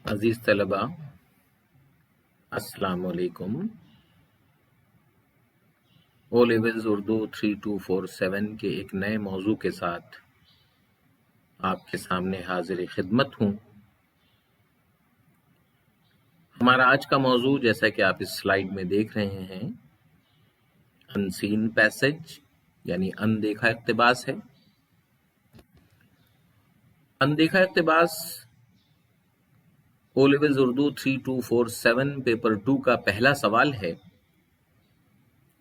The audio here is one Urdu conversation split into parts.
عزیز طلباء، السلام علیکم۔ او لیولز اردو 3247 کے ایک نئے موضوع کے ساتھ آپ کے سامنے حاضر خدمت ہوں۔ ہمارا آج کا موضوع، جیسا کہ آپ اس سلائیڈ میں دیکھ رہے ہیں، انسین پیسج یعنی اندیکھا اقتباس ہے۔ اندیکھا اقتباس او لیولز اردو 3247 پیپر 2 کا پہلا سوال ہے،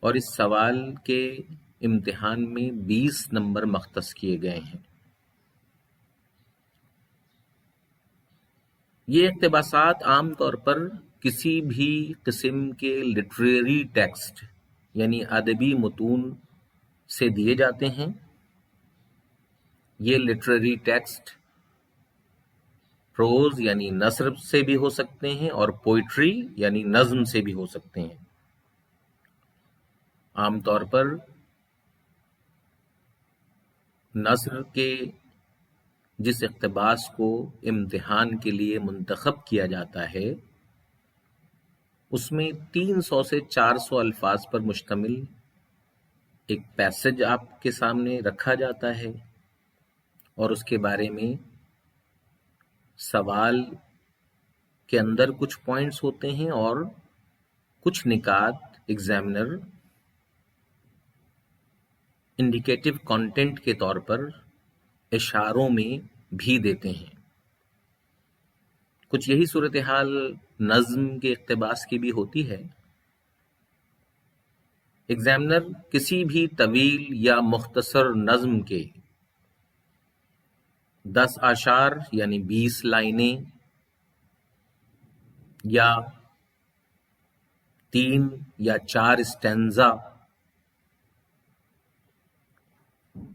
اور اس سوال کے امتحان میں 20 نمبر مختص کیے گئے ہیں۔ یہ اقتباسات عام طور پر کسی بھی قسم کے لٹریری ٹیکسٹ یعنی ادبی متون سے دیے جاتے ہیں۔ یہ لٹریری ٹیکسٹ پروز یعنی نثر سے بھی ہو سکتے ہیں اور پوئٹری یعنی نظم سے بھی ہو سکتے ہیں۔ عام طور پر نثر کے جس اقتباس کو امتحان کے لیے منتخب کیا جاتا ہے، اس میں 300 سے 400 الفاظ پر مشتمل ایک پیسج آپ کے سامنے رکھا جاتا ہے، اور اس کے بارے میں سوال کے اندر کچھ پوائنٹس ہوتے ہیں اور کچھ نکات ایگزامنر انڈیکیٹو کانٹینٹ کے طور پر اشاروں میں بھی دیتے ہیں۔ کچھ یہی صورتحال نظم کے اقتباس کی بھی ہوتی ہے۔ ایگزامنر کسی بھی طویل یا مختصر نظم کے 10 اشعار یعنی 20 لائنیں یا 3 یا 4 اسٹینزا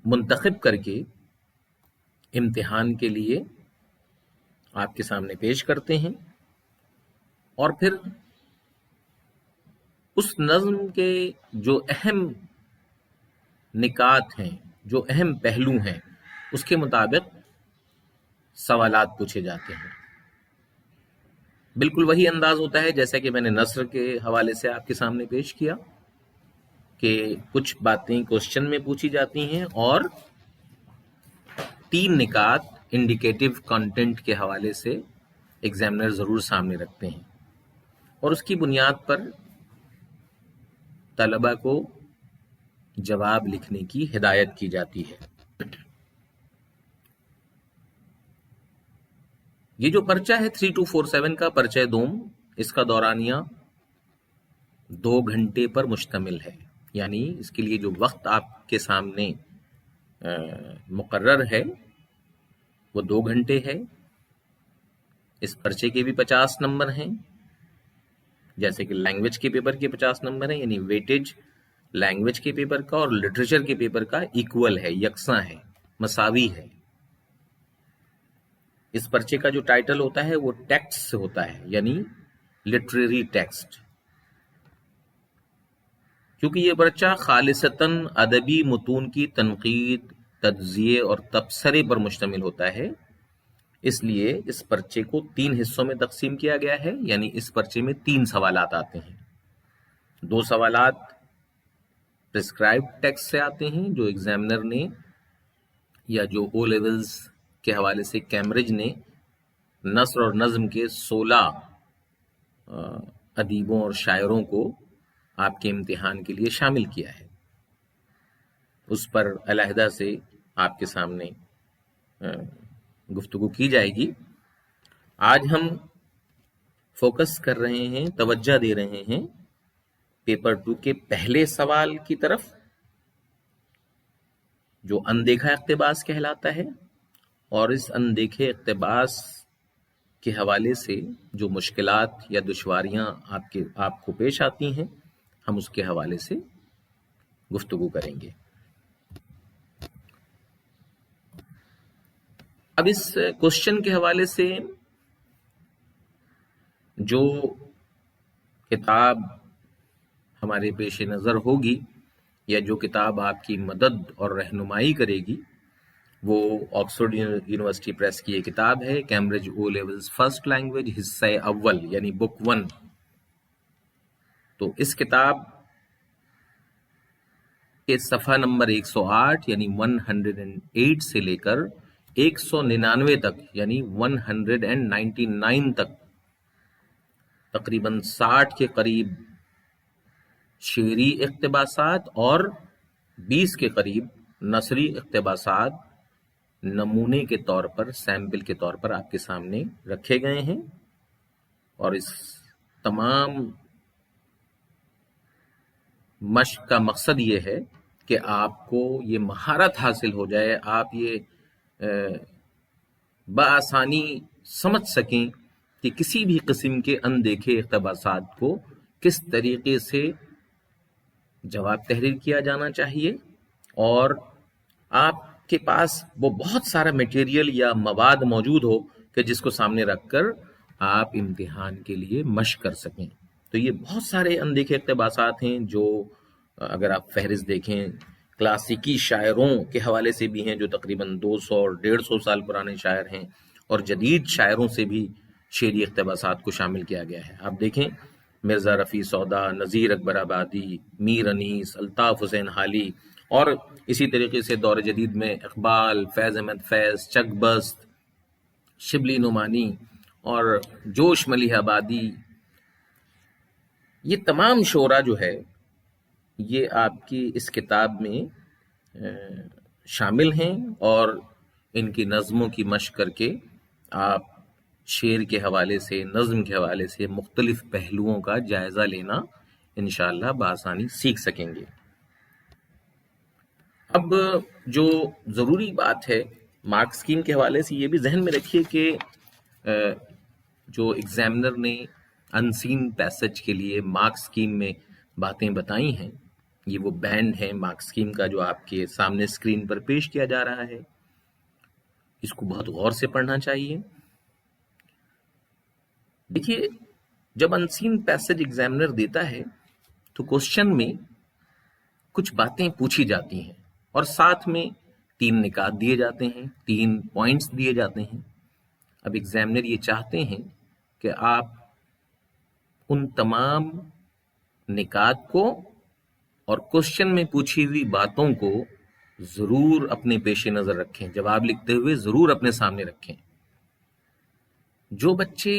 منتخب کر کے امتحان کے لیے آپ کے سامنے پیش کرتے ہیں، اور پھر اس نظم کے جو اہم نکات ہیں، جو اہم پہلو ہیں، اس کے مطابق سوالات پوچھے جاتے ہیں۔ بالکل وہی انداز ہوتا ہے جیسا کہ میں نے نثر کے حوالے سے آپ کے سامنے پیش کیا، کہ کچھ باتیں کوشچن میں پوچھی جاتی ہیں اور 3 نکات انڈیکیٹو کانٹینٹ کے حوالے سے ایگزامنر ضرور سامنے رکھتے ہیں، اور اس کی بنیاد پر طلبہ کو جواب لکھنے کی ہدایت کی جاتی ہے۔ یہ جو پرچہ ہے 3247 کا پرچہ دوم، اس کا دورانیہ 2 گھنٹے پر مشتمل ہے، یعنی اس کے لیے جو وقت آپ کے سامنے مقرر ہے وہ 2 گھنٹے ہے۔ اس پرچے کے بھی 50 نمبر ہیں، جیسے کہ لینگویج کے پیپر کے 50 نمبر ہیں، یعنی ویٹیج لینگویج کے پیپر کا اور لٹریچر کے پیپر کا ایکول ہے، یکساں ہے، مساوی ہے۔ اس پرچے کا جو ٹائٹل ہوتا ہے وہ ٹیکسٹ ہوتا ہے، یعنی لٹریری ٹیکسٹ۔ کیونکہ یہ پرچہ خالصتاً ادبی متون کی تنقید، تجزیے اور تبصرے پر مشتمل ہوتا ہے، اس لیے اس پرچے کو 3 حصوں میں تقسیم کیا گیا ہے، یعنی اس پرچے میں 3 سوالات آتے ہیں۔ 2 سوالات پرسکرائب ٹیکسٹ سے آتے ہیں، جو ایگزامنر نے یا جو او لیولز کے حوالے سے کیمبرج نے نثر اور نظم کے 16 ادیبوں اور شاعروں کو آپ کے امتحان کے لیے شامل کیا ہے۔ اس پر علیحدہ سے آپ کے سامنے گفتگو کی جائے گی۔ آج ہم فوکس کر رہے ہیں، توجہ دے رہے ہیں پیپر 2 کے پہلے سوال کی طرف، جو اندیکھا اقتباس کہلاتا ہے، اور اس اندیکھے اقتباس کے حوالے سے جو مشکلات یا دشواریاں آپ کو پیش آتی ہیں، ہم اس کے حوالے سے گفتگو کریں گے۔ اب اس کوشچن کے حوالے سے جو کتاب ہمارے پیش نظر ہوگی، یا جو کتاب آپ کی مدد اور رہنمائی کرے گی، وہ آکسفورڈ یونیورسٹی پریس کی یہ کتاب ہے، Cambridge O levels first language حصہ اول یعنی بک 1۔ تو اس کتاب کے صفحہ نمبر 108 یعنی 108 سے لے کر 199 تک یعنی 199 تک تقریباً 60 کے قریب شعری اقتباسات اور 20 کے قریب نثری اقتباسات نمونے کے طور پر، سیمپل کے طور پر آپ کے سامنے رکھے گئے ہیں۔ اور اس تمام مشق کا مقصد یہ ہے کہ آپ کو یہ مہارت حاصل ہو جائے، آپ یہ بآسانی سمجھ سکیں کہ کسی بھی قسم کے اندیکھے اقتباسات کو کس طریقے سے جواب تحریر کیا جانا چاہیے، اور آپ کے پاس وہ بہت سارا میٹیریل یا مواد موجود ہو کہ جس کو سامنے رکھ کر آپ امتحان کے لیے مشق کر سکیں۔ تو یہ بہت سارے اندیکھے اقتباسات ہیں جو اگر آپ فہرست دیکھیں کلاسیکی شاعروں کے حوالے سے بھی ہیں جو تقریباً 200 اور 150 سال پرانے شاعر ہیں، اور جدید شاعروں سے بھی شعری اقتباسات کو شامل کیا گیا ہے۔ آپ دیکھیں مرزا رفیع سودا، نذیر اکبر آبادی، میر انیس، الطاف حسین حالی، اور اسی طریقے سے دور جدید میں اقبال، فیض احمد فیض، چک بست، شبلی نعمانی اور جوش ملیح آبادی، یہ تمام شعراء جو ہے یہ آپ کی اس کتاب میں شامل ہیں، اور ان کی نظموں کی مشق کر کے آپ شعر کے حوالے سے، نظم کے حوالے سے مختلف پہلوؤں کا جائزہ لینا انشاءاللہ بآسانی سیکھ سکیں گے۔ اب جو ضروری بات ہے مارک اسکیم کے حوالے سے، یہ بھی ذہن میں رکھیے کہ جو ایگزامنر نے انسین پیسج کے لیے مارک اسکیم میں باتیں بتائی ہیں، یہ وہ بینڈ ہے مارک اسکیم کا جو آپ کے سامنے اسکرین پر پیش کیا جا رہا ہے، اس کو بہت غور سے پڑھنا چاہیے۔ دیکھیے جب انسین پیسج ایگزامنر دیتا ہے تو کوشچن میں کچھ باتیں پوچھی جاتی ہیں اور ساتھ میں 3 نکات دیے جاتے ہیں، 3 پوائنٹس دیے جاتے ہیں۔ اب ایگزامنر یہ چاہتے ہیں کہ آپ ان تمام نکات کو اور کوشچن میں پوچھی ہوئی باتوں کو ضرور اپنے پیش نظر رکھیں، جواب لکھتے ہوئے ضرور اپنے سامنے رکھیں۔ جو بچے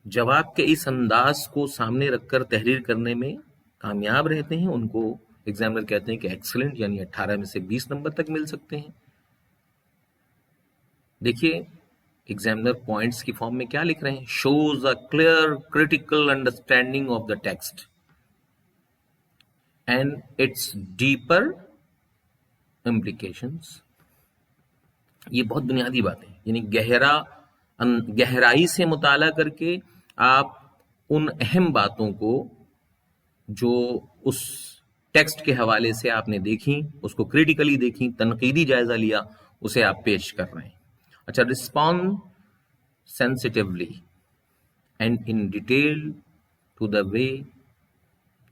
جواب کے اس انداز کو سامنے رکھ کر تحریر کرنے میں کامیاب رہتے ہیں ان کو ایگزامنر کہتے ہیں کہ ایکسلنٹ، یعنی 18 میں سے 20 نمبر تک مل سکتے ہیں۔ دیکھیے ایگزامنر پوائنٹس کی فارم میں کیا لکھ رہے ہیں، shows a clear critical understanding of the text and its deeper implications. یہ بہت بنیادی بات ہے، یعنی گہرائی سے مطالعہ کر کے آپ ان اہم باتوں کو جو اس ٹیکسٹ کے حوالے سے آپ نے دیکھی، اس کو کریٹیکلی دیکھی، تنقیدی جائزہ لیا، اسے آپ پیش کر رہے ہیں۔ اچھا، respond sensitively and in detail to the way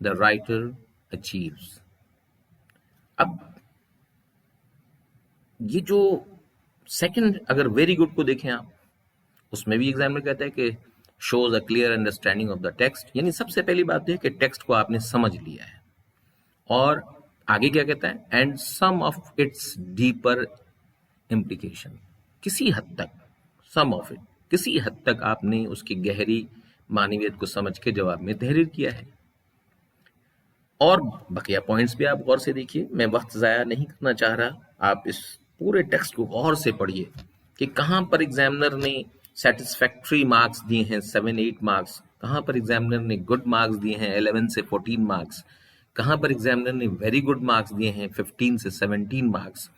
the writer achieves. اب یہ جو سیکنڈ اگر ویری گڈ کو دیکھیں آپ، اس میں بھی ایگزامنر کہتا ہے کہ shows a clear understanding of the text, یعنی سب سے پہلی بات یہ کہ ٹیکسٹ کو آپ نے سمجھ لیا ہے، اور آگے کیا کہتا ہے، and some of its deeper implication, کسی حد تک، سم آف اٹ، کسی حد تک آپ نے اس کی گہری معنویت کو سمجھ کے جواب میں تحریر کیا ہے۔ اور بقیہ پوائنٹس بھی آپ غور سے دیکھیے، میں وقت ضائع نہیں کرنا چاہ رہا، آپ اس پورے ٹیکسٹ کو غور سے پڑھیے کہ کہاں پر ایگزامنر نے سیٹسفیکٹری مارکس دیے ہیں 7-8 مارکس، کہاں پر ایگزامنر نے گڈ مارکس دیے ہیں 11 سے 14 مارکس، کہاں پر ایگزامنر نے ویری گڈ مارکس دیے ہیں 15 سے 17 مارکس،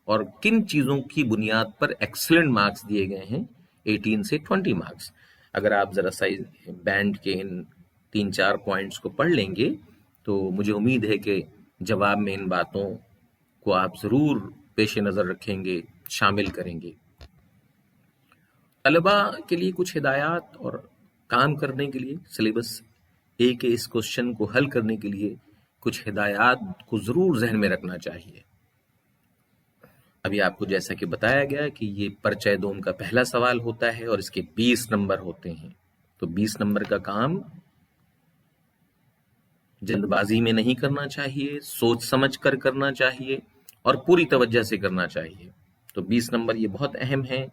اور کن چیزوں کی بنیاد پر ایکسلنٹ مارکس دیے گئے ہیں 18 سے 20 مارکس۔ اگر آپ ذرا سا بینڈ کے ان 3-4 پوائنٹس کو پڑھ لیں گے تو مجھے امید ہے کہ جواب میں ان باتوں کو آپ ضرور پیش نظر رکھیں گے، شامل کریں گے۔ طلباء کے لیے کچھ ہدایات اور کام کرنے کے لیے سلیبس ایک اس کوشچن کو حل کرنے کے لیے کچھ ہدایات کو ضرور ذہن میں رکھنا چاہیے۔ ابھی آپ کو جیسا کہ بتایا گیا کہ یہ پرچہ دوم کا پہلا سوال ہوتا ہے اور اس کے 20 نمبر ہوتے ہیں. تو 20 نمبر کا کام جلد بازی میں نہیں کرنا چاہیے، سوچ سمجھ کر کرنا چاہیے اور پوری توجہ سے کرنا چاہیے. تو 20 نمبر یہ بہت اہم ہے.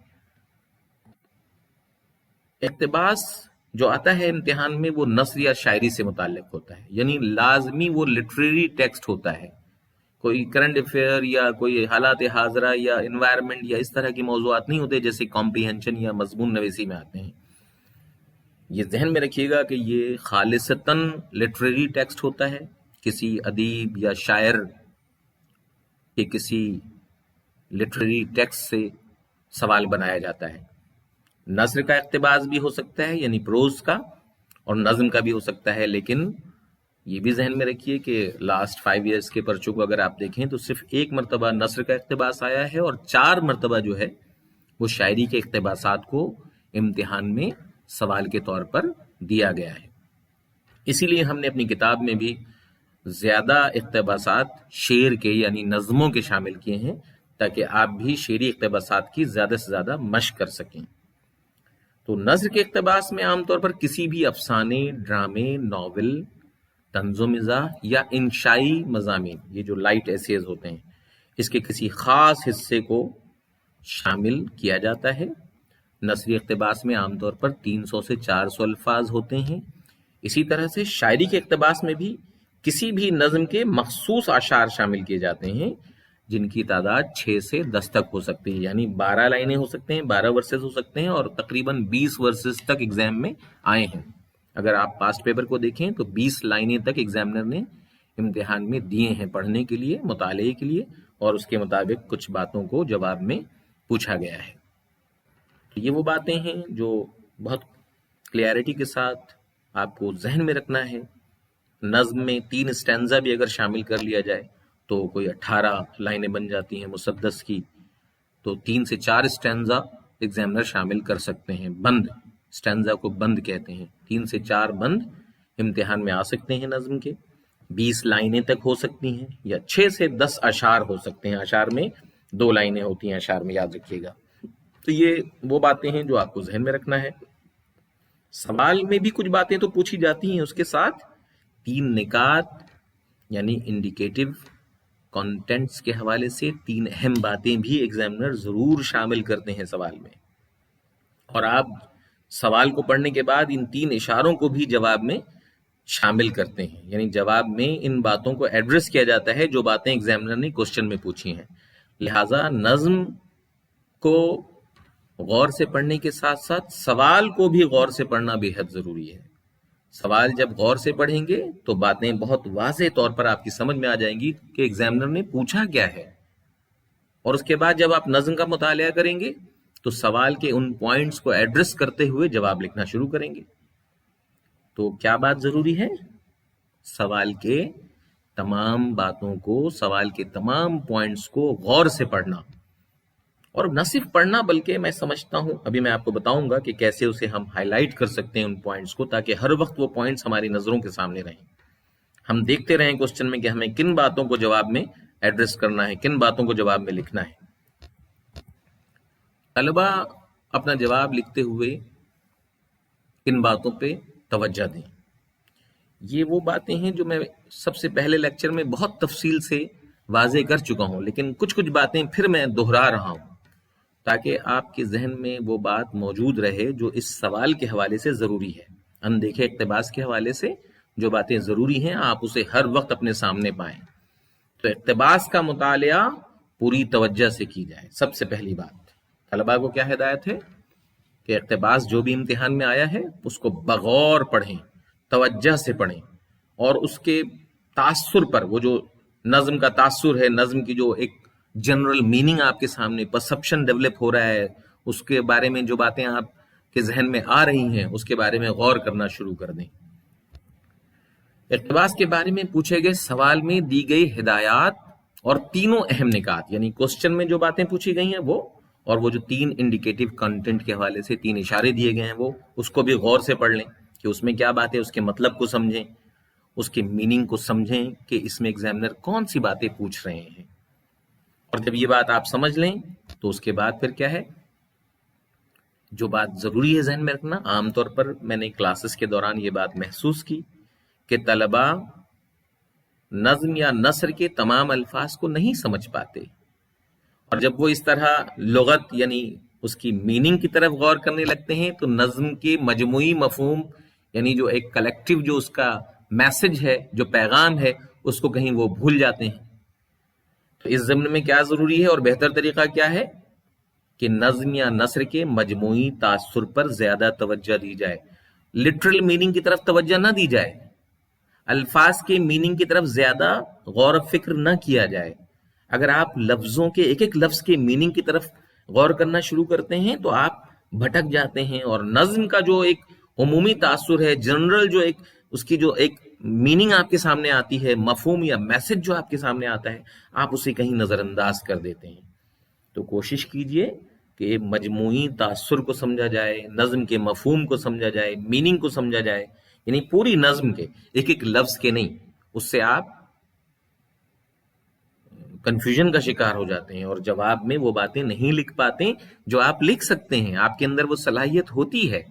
اقتباس جو آتا ہے امتحان میں وہ نثر یا شاعری سے متعلق ہوتا ہے، یعنی لازمی وہ لٹریری ٹیکسٹ ہوتا ہے. کوئی کرنٹ افیئر یا کوئی حالات حاضرہ یا انوائرمنٹ یا اس طرح کے موضوعات نہیں ہوتے جیسے کمپریہنشن یا مضمون نویسی میں آتے ہیں. یہ ذہن میں رکھیے گا کہ یہ خالصتاً لٹریری ٹیکسٹ ہوتا ہے، کسی ادیب یا شاعر کے کسی لٹریری ٹیکسٹ سے سوال بنایا جاتا ہے. نثر کا اقتباس بھی ہو سکتا ہے یعنی پروز کا، اور نظم کا بھی ہو سکتا ہے، لیکن یہ بھی ذہن میں رکھیے کہ لاسٹ 5 ایئرس کے پرچوں کو اگر آپ دیکھیں تو صرف 1 مرتبہ نثر کا اقتباس آیا ہے اور 4 مرتبہ جو ہے وہ شاعری کے اقتباسات کو امتحان میں سوال کے طور پر دیا گیا ہے. اسی لیے ہم نے اپنی کتاب میں بھی زیادہ اقتباسات شعر کے یعنی نظموں کے شامل کیے ہیں تاکہ آپ بھی شعری اقتباسات کی زیادہ سے زیادہ مشق کر سکیں. تو نثر کے اقتباس میں عام طور پر کسی بھی افسانے، ڈرامے، ناول، طنز و مزاح یا انشائی مضامین، یہ جو لائٹ ایسیز ہوتے ہیں، اس کے کسی خاص حصے کو شامل کیا جاتا ہے. نثری اقتباس میں عام طور پر 300 سے 400 الفاظ ہوتے ہیں. اسی طرح سے شاعری کے اقتباس میں بھی کسی بھی نظم کے مخصوص اشعار شامل کیے جاتے ہیں جن کی تعداد 6 سے 10 تک ہو سکتی ہے، یعنی 12 لائنیں ہو سکتے ہیں، 12 ورسز ہو سکتے ہیں اور تقریباً 20 ورسز تک ایگزام میں آئے ہیں. اگر آپ پاسٹ پیپر کو دیکھیں تو 20 لائنیں تک ایگزامنر نے امتحان میں دیے ہیں پڑھنے کے لیے، مطالعے کے لیے، اور اس کے مطابق کچھ باتوں کو جواب میں پوچھا گیا ہے. تو یہ وہ باتیں ہیں جو بہت کلیئرٹی کے ساتھ آپ کو ذہن میں رکھنا ہے. نظم میں 3 اسٹینزا بھی اگر شامل کر لیا جائے تو کوئی 18 لائنیں بن جاتی ہیں مسدس کی. تو 3 سے 4 اسٹینزا ایگزامنر شامل کر سکتے ہیں. بند، اسٹینزا کو بند کہتے ہیں. 3 سے 4 بند امتحان میں آ سکتے ہیں نظم کے. 20 لائنیں تک ہو سکتی ہیں یا 6 سے 10 اشعار ہو سکتے ہیں. اشعار میں 2 لائنیں ہوتی ہیں، اشعار میں یاد رکھیے گا. تو یہ وہ باتیں ہیں جو آپ کو ذہن میں رکھنا ہے. سوال میں بھی کچھ باتیں تو پوچھی جاتی ہیں، اس کے ساتھ 3 نکات یعنی انڈیکیٹو کانٹینٹس کے حوالے سے 3 اہم باتیں بھی ایگزامنر ضرور شامل کرتے ہیں سوال میں. اور آپ سوال کو پڑھنے کے بعد ان 3 اشاروں کو بھی جواب میں شامل کرتے ہیں، یعنی جواب میں ان باتوں کو ایڈریس کیا جاتا ہے جو باتیں ایگزامنر نے کوسچن میں پوچھی ہیں. لہٰذا نظم کو غور سے پڑھنے کے ساتھ ساتھ سوال کو بھی غور سے پڑھنا بے حد ضروری ہے. سوال جب غور سے پڑھیں گے تو باتیں بہت واضح طور پر آپ کی سمجھ میں آ جائیں گی کہ ایگزامنر نے پوچھا کیا ہے. اور اس کے بعد جب آپ نظم کا مطالعہ کریں گے تو سوال کے ان پوائنٹس کو ایڈریس کرتے ہوئے جواب لکھنا شروع کریں گے. تو کیا بات ضروری ہے؟ سوال کے تمام باتوں کو، سوال کے تمام پوائنٹس کو غور سے پڑھنا. اور نہ صرف پڑھنا بلکہ میں سمجھتا ہوں، ابھی میں آپ کو بتاؤں گا کہ کیسے اسے ہم ہائی لائٹ کر سکتے ہیں ان پوائنٹس کو، تاکہ ہر وقت وہ پوائنٹس ہماری نظروں کے سامنے رہیں. ہم دیکھتے رہیں کوسچن میں کہ ہمیں کن باتوں کو جواب میں ایڈریس کرنا ہے، کن باتوں کو جواب میں لکھنا ہے. طلبہ اپنا جواب لکھتے ہوئے کن باتوں پہ توجہ دیں. یہ وہ باتیں ہیں جو میں سب سے پہلے لیکچر میں بہت تفصیل سے واضح کر چکا ہوں، لیکن کچھ باتیں پھر میں دہرا رہا ہوں تاکہ آپ کے ذہن میں وہ بات موجود رہے جو اس سوال کے حوالے سے ضروری ہے. اندیکھے اقتباس کے حوالے سے جو باتیں ضروری ہیں آپ اسے ہر وقت اپنے سامنے پائیں. تو اقتباس کا مطالعہ پوری توجہ سے کی جائے. سب سے پہلی بات طلباء کو کیا ہدایت ہے کہ اقتباس جو بھی امتحان میں آیا ہے اس کو بغور پڑھیں، توجہ سے پڑھیں، اور اس کے تاثر پر، وہ جو نظم کا تاثر ہے، نظم کی جو ایک جنرل میننگ آپ کے سامنے پرسپشن ڈیولپ ہو رہا ہے، اس کے بارے میں جو باتیں آپ کے ذہن میں آ رہی ہیں اس کے بارے میں غور کرنا شروع کر دیں. اقتباس کے بارے میں پوچھے گئے سوال میں دی گئی ہدایات اور 3 اہم نکات، یعنی کوسچن میں جو باتیں پوچھی گئی ہیں وہ، اور وہ جو 3 انڈیکیٹو کنٹینٹ کے حوالے سے 3 اشارے دیے گئے ہیں وہ، اس کو بھی غور سے پڑھ لیں کہ اس میں کیا بات ہے، اس کے مطلب کو سمجھیں، اس کے میننگ کو سمجھیں کہ اس میں ایگزامنر کون سی باتیں پوچھ رہے ہیں. اور جب یہ بات آپ سمجھ لیں تو اس کے بعد پھر کیا ہے، جو بات ضروری ہے ذہن میں رکھنا، عام طور پر میں نے کلاسز کے دوران یہ بات محسوس کی کہ طلباء نظم یا نثر کے تمام الفاظ کو نہیں سمجھ پاتے، اور جب وہ اس طرح لغت یعنی اس کی میننگ کی طرف غور کرنے لگتے ہیں تو نظم کے مجموعی مفہوم یعنی جو ایک کلیکٹیو جو اس کا میسج ہے، جو پیغام ہے، اس کو کہیں وہ بھول جاتے ہیں۔ تو اس ضمن میں کیا ضروری ہے اور بہتر طریقہ کیا ہے کہ نظم یا نثر کے مجموعی تاثر پر زیادہ توجہ دی جائے، لٹرل میننگ کی طرف توجہ نہ دی جائے، الفاظ کے میننگ کی طرف زیادہ غور و فکر نہ کیا جائے۔ اگر آپ لفظوں کے ایک ایک لفظ کے میننگ کی طرف غور کرنا شروع کرتے ہیں تو آپ بھٹک جاتے ہیں، اور نظم کا جو ایک عمومی تاثر ہے، جنرل جو ایک اس کی جو ایک میننگ آپ کے سامنے آتی ہے، مفہوم یا میسج جو آپ کے سامنے آتا ہے، آپ اسے کہیں نظر انداز کر دیتے ہیں۔ تو کوشش کیجئے کہ مجموعی تاثر کو سمجھا جائے، نظم کے مفہوم کو سمجھا جائے، میننگ کو سمجھا جائے، یعنی پوری نظم کے ایک ایک لفظ کے نہیں، اس سے آپ کنفیوژن کا شکار ہو جاتے ہیں اور جواب میں وہ باتیں نہیں لکھ پاتے جو آپ لکھ سکتے ہیں۔ آپ کے اندر وہ صلاحیت ہوتی ہے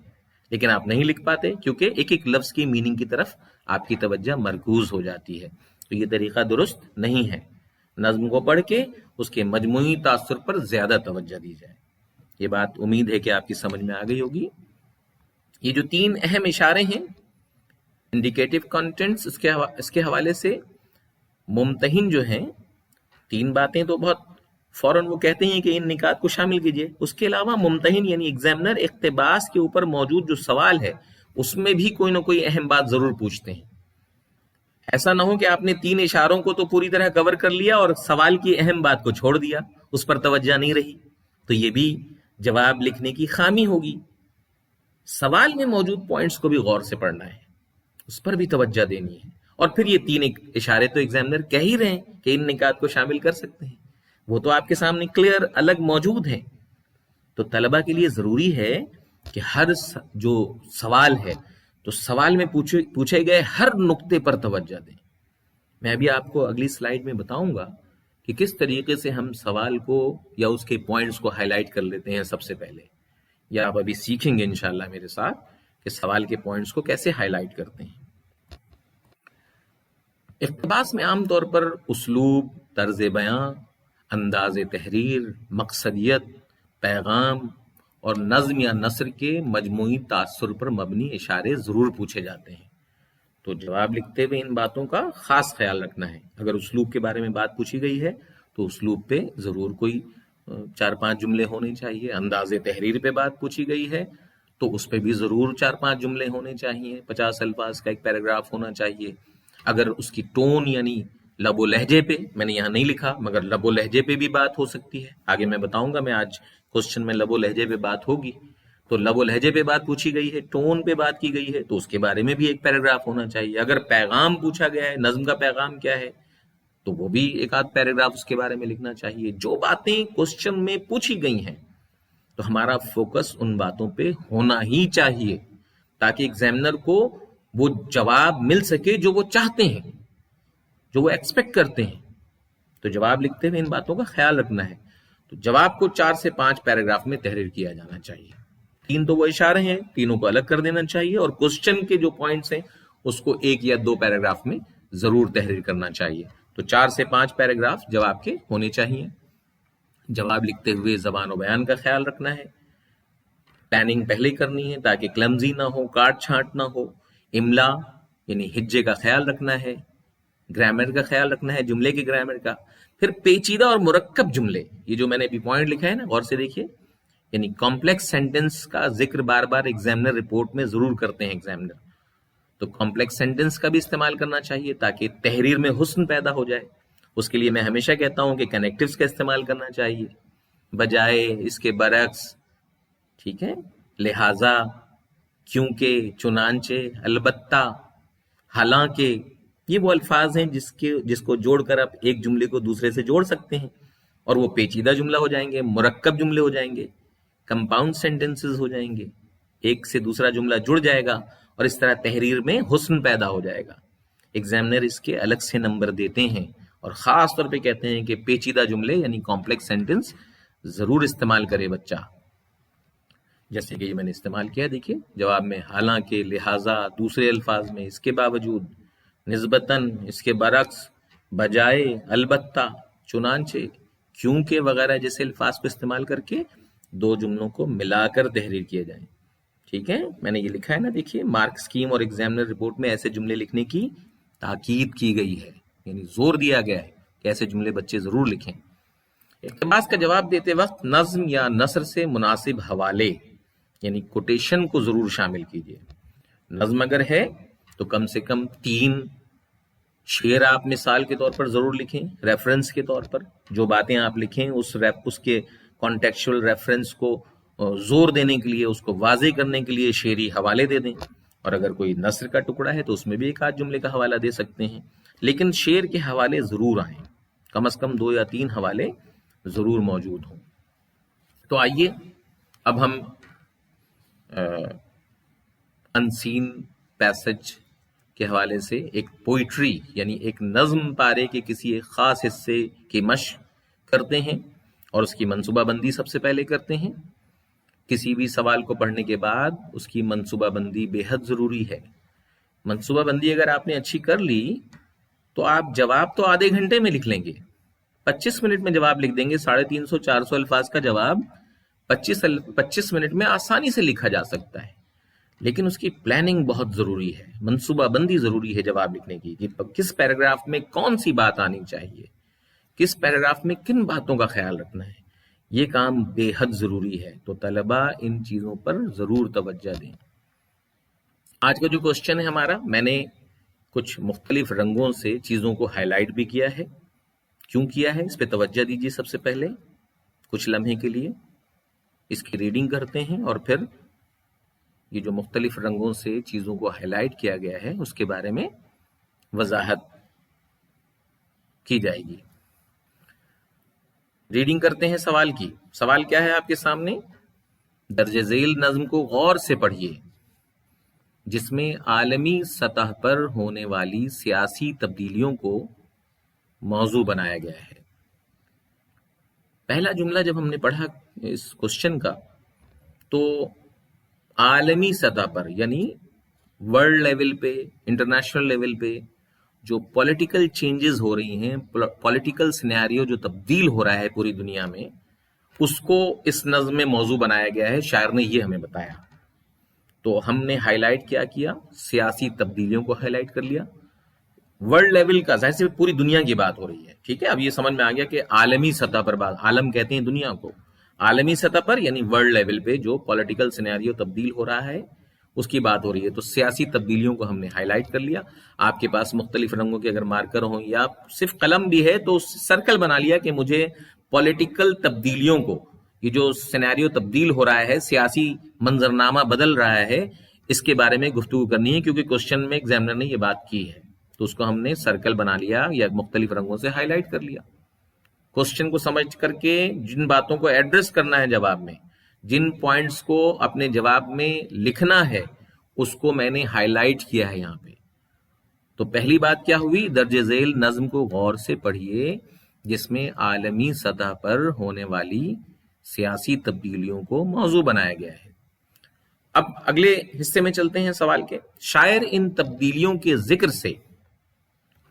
لیکن آپ نہیں لکھ پاتے کیونکہ ایک ایک لفظ کی میننگ کی طرف آپ کی توجہ مرکوز ہو جاتی ہے۔ تو یہ طریقہ درست نہیں ہے۔ نظم کو پڑھ کے اس کے مجموعی تاثر پر زیادہ توجہ دی جائے۔ یہ بات امید ہے کہ آپ کی سمجھ میں آ گئی ہوگی۔ یہ جو 3 اہم اشارے ہیں انڈیکیٹو کانٹینٹس، اس کے حوالے سے ممتحن جو ہیں 3 باتیں تو بہت فوراً وہ کہتے ہیں کہ ان نکات کو شامل کیجئے۔ اس کے علاوہ ممتحن یعنی ایگزامنر اقتباس کے اوپر موجود جو سوال ہے اس میں بھی کوئی نہ کوئی اہم بات ضرور پوچھتے ہیں۔ ایسا نہ ہو کہ آپ نے 3 اشاروں کو تو پوری طرح کور کر لیا اور سوال کی اہم بات کو چھوڑ دیا، اس پر توجہ نہیں رہی، تو یہ بھی جواب لکھنے کی خامی ہوگی۔ سوال میں موجود پوائنٹس کو بھی غور سے پڑھنا ہے، اس پر بھی توجہ دینی ہے، اور پھر یہ 3 اشارے تو ایگزامنر کہہ ہی رہے ہیں کہ ان نکات کو شامل کر سکتے ہیں، وہ تو آپ کے سامنے کلیئر الگ موجود ہیں۔ تو طلبہ کے لیے ضروری ہے کہ ہر جو سوال ہے تو سوال میں پوچھے گئے ہر نقطے پر توجہ دیں۔ میں ابھی آپ کو اگلی سلائیڈ میں بتاؤں گا کہ کس طریقے سے ہم سوال کو یا اس کے پوائنٹس کو ہائی لائٹ کر لیتے ہیں سب سے پہلے، یا آپ ابھی سیکھیں گے انشاءاللہ میرے ساتھ کہ سوال کے پوائنٹس کو کیسے ہائی لائٹ کرتے ہیں۔ اقتباس میں عام طور پر اسلوب، طرز بیاں، انداز تحریر، مقصدیت، پیغام اور نظم یا نثر کے مجموعی تاثر پر مبنی اشارے ضرور پوچھے جاتے ہیں۔ تو جواب لکھتے ہوئے ان باتوں کا خاص خیال رکھنا ہے۔ اگر اسلوب کے بارے میں بات پوچھی گئی ہے تو اسلوب پہ ضرور کوئی 4-5 جملے ہونے چاہیے۔ انداز تحریر پہ بات پوچھی گئی ہے تو اس پہ بھی ضرور 4-5 جملے ہونے چاہیے، 50 الفاظ کا ایک پیراگراف ہونا چاہیے۔ اگر اس کی ٹون یعنی لب و لہجے پہ، میں نے یہاں نہیں لکھا مگر لب و لہجے پہ بھی بات ہو سکتی ہے، آگے میں بتاؤں گا، میں آج کوسچن میں لب و لہجے پہ بات ہوگی، تو لب و لہجے پہ بات پوچھی گئی ہے، ٹون پہ بات کی گئی ہے تو اس کے بارے میں بھی ایک پیراگراف ہونا چاہیے۔ اگر پیغام پوچھا گیا ہے، نظم کا پیغام کیا ہے، تو وہ بھی ایک آدھ پیراگراف اس کے بارے میں لکھنا چاہیے۔ جو باتیں کوسچن میں پوچھی گئی ہیں تو ہمارا فوکس ان باتوں پہ ہونا ہی چاہیے تاکہ ایگزامنر کو وہ جواب مل سکے جو وہ چاہتے ہیں، جو وہ ایکسپیکٹ کرتے ہیں۔ تو جواب لکھتے ہوئے ان باتوں کا خیال رکھنا ہے۔ تو جواب کو 4 سے 5 پیراگراف میں تحریر کیا جانا چاہیے۔ 3 تو وہ اشارے ہیں، تینوں کو الگ کر دینا چاہیے، اور کوسچن کے جو پوائنٹس ہیں اس کو 1 یا 2 پیراگراف میں ضرور تحریر کرنا چاہیے۔ تو 4 سے 5 پیراگراف جواب کے ہونے چاہیے۔ جواب لکھتے ہوئے زبان و بیان کا خیال رکھنا ہے، پلاننگ پہلے کرنی ہے تاکہ کلمزی نہ ہو، کاٹ چھانٹ نہ ہو، املا یعنی ہجے کا خیال رکھنا ہے، گرامر کا خیال رکھنا ہے، جملے کے گرامر کا، پھر پیچیدہ اور مرکب جملے، یہ جو میں نے ابھی پوائنٹ لکھا ہے نا، غور سے دیکھیے، یعنی کمپلیکس سینٹنس کا ذکر بار بار ایگزامنر رپورٹ میں ضرور کرتے ہیں ایگزامنر، تو کمپلیکس سینٹنس کا بھی استعمال کرنا چاہیے تاکہ تحریر میں حسن پیدا ہو جائے۔ اس کے لیے میں ہمیشہ کہتا ہوں کہ کنیکٹیوز کا استعمال کرنا چاہیے، بجائے، اس کے برعکس، ٹھیک ہے، لہذا، کیونکہ، چنانچہ، البتہ، حالانکہ، یہ وہ الفاظ ہیں جس کو جوڑ کر آپ ایک جملے کو دوسرے سے جوڑ سکتے ہیں، اور وہ پیچیدہ جملہ ہو جائیں گے، مرکب جملے ہو جائیں گے، کمپاؤنڈ سینٹنسز ہو جائیں گے، ایک سے دوسرا جملہ جڑ جائے گا اور اس طرح تحریر میں حسن پیدا ہو جائے گا۔ ایگزامنر اس کے الگ سے نمبر دیتے ہیں اور خاص طور پہ کہتے ہیں کہ پیچیدہ جملے یعنی کمپلیکس سینٹنس ضرور استعمال کرے بچہ، جیسے کہ یہ میں نے استعمال کیا، دیکھیے جواب میں حالانکہ، لہذا، دوسرے الفاظ میں اس کے باوجود، نسبتاً، اس کے برعکس، بجائے، البتہ، چنانچہ، کیونکہ وغیرہ جیسے الفاظ کو استعمال کر کے دو جملوں کو ملا کر تحریر کیے جائیں. ٹھیک ہے، میں نے یہ لکھا ہے نا، دیکھیے مارک سکیم اور ایگزامنر رپورٹ میں ایسے جملے لکھنے کی تاکید کی گئی ہے، یعنی زور دیا گیا ہے کہ ایسے جملے بچے ضرور لکھیں. اقتباس کا جواب دیتے وقت نظم یا نثر سے مناسب حوالے یعنی کوٹیشن کو ضرور شامل کیجیے. نظم اگر ہے تو کم سے کم 3 شعر آپ مثال کے طور پر ضرور لکھیں، ریفرنس کے طور پر. جو باتیں آپ لکھیں اس کے کانٹیکچوئل ریفرنس کو زور دینے کے لیے، اس کو واضح کرنے کے لیے شعری حوالے دے دیں. اور اگر کوئی نثر کا ٹکڑا ہے تو اس میں بھی ایک آدھ جملے کا حوالہ دے سکتے ہیں، لیکن شعر کے حوالے ضرور آئیں، کم از کم 2 یا 3 حوالے ضرور موجود ہوں. تو آئیے اب ہم انسین پیسج کے حوالے سے ایک پوئٹری یعنی ایک نظم پارے کے کسی ایک خاص حصے کی مشق کرتے ہیں، اور اس کی منصوبہ بندی سب سے پہلے کرتے ہیں. کسی بھی سوال کو پڑھنے کے بعد اس کی منصوبہ بندی بے حد ضروری ہے. منصوبہ بندی اگر آپ نے اچھی کر لی تو آپ جواب تو آدھے گھنٹے میں لکھ لیں گے، 25 منٹ میں جواب لکھ دیں گے. 350-400 الفاظ کا جواب 25 منٹ میں آسانی سے لکھا جا سکتا ہے. لیکن اس کی پلاننگ بہت ضروری ہے، منصوبہ بندی ضروری ہے جواب لکھنے کی، کہ کس پیراگراف میں کون سی بات آنی چاہیے، کس پیراگراف میں کن باتوں کا خیال رکھنا ہے. یہ کام بے حد ضروری ہے، تو طلباء ان چیزوں پر ضرور توجہ دیں. آج کا جو کوشچن ہے ہمارا، میں نے کچھ مختلف رنگوں سے چیزوں کو ہائی لائٹ بھی کیا ہے. کیوں کیا ہے اس پہ توجہ دیجیے. سب سے پہلے کچھ لمحے کے لیے اس کی ریڈنگ کرتے ہیں، اور پھر یہ جو مختلف رنگوں سے چیزوں کو ہائی لائٹ کیا گیا ہے اس کے بارے میں وضاحت کی جائے گی. ریڈنگ کرتے ہیں سوال کی. سوال کیا ہے آپ کے سامنے؟ درج ذیل نظم کو غور سے پڑھیے جس میں عالمی سطح پر ہونے والی سیاسی تبدیلیوں کو موضوع بنایا گیا ہے. پہلا جملہ جب ہم نے پڑھا اس کوشچن کا تو عالمی سطح پر یعنی ورلڈ لیول پہ، انٹرنیشنل لیول پہ جو پولیٹیکل چینجز ہو رہی ہیں، پولیٹیکل سینیریو جو تبدیل ہو رہا ہے پوری دنیا میں، اس کو اس نظم میں موضوع بنایا گیا ہے. شاعر نے یہ ہمیں بتایا. تو ہم نے ہائی لائٹ کیا سیاسی تبدیلیوں کو ہائی لائٹ کر لیا. ورلڈ لیول کا ظاہر سے پوری دنیا کی بات ہو رہی ہے. ٹھیک ہے، اب یہ سمجھ میں آ گیا کہ عالمی سطح پر بات، عالم کہتے ہیں دنیا کو، عالمی سطح پر یعنی ورلڈ لیول پہ جو پولیٹیکل سینیریو تبدیل ہو رہا ہے اس کی بات ہو رہی ہے. تو سیاسی تبدیلیوں کو ہم نے ہائی لائٹ کر لیا. آپ کے پاس مختلف رنگوں کے اگر مارکر ہوں یا صرف قلم بھی ہے تو سرکل بنا لیا کہ مجھے پولیٹیکل تبدیلیوں کو، یہ جو سینیریو تبدیل ہو رہا ہے، سیاسی منظرنامہ بدل رہا ہے، اس کے بارے میں گفتگو کرنی ہے، کیونکہ کوشچن میں ایگزامنر نے یہ بات کی ہے. تو اس کو ہم نے سرکل بنا لیا یا مختلف رنگوں سے ہائی لائٹ کر لیا. کوشچن کو سمجھ کر کے جن باتوں کو ایڈریس کرنا ہے جواب میں، جن پوائنٹس کو اپنے جواب میں لکھنا ہے، اس کو میں نے ہائی لائٹ کیا ہے یہاں پہ. تو پہلی بات کیا ہوئی؟ درج ذیل نظم کو غور سے پڑھیے جس میں عالمی سطح پر ہونے والی سیاسی تبدیلیوں کو موضوع بنایا گیا ہے. اب اگلے حصے میں چلتے ہیں سوال کے. شاعر ان تبدیلیوں کے ذکر سے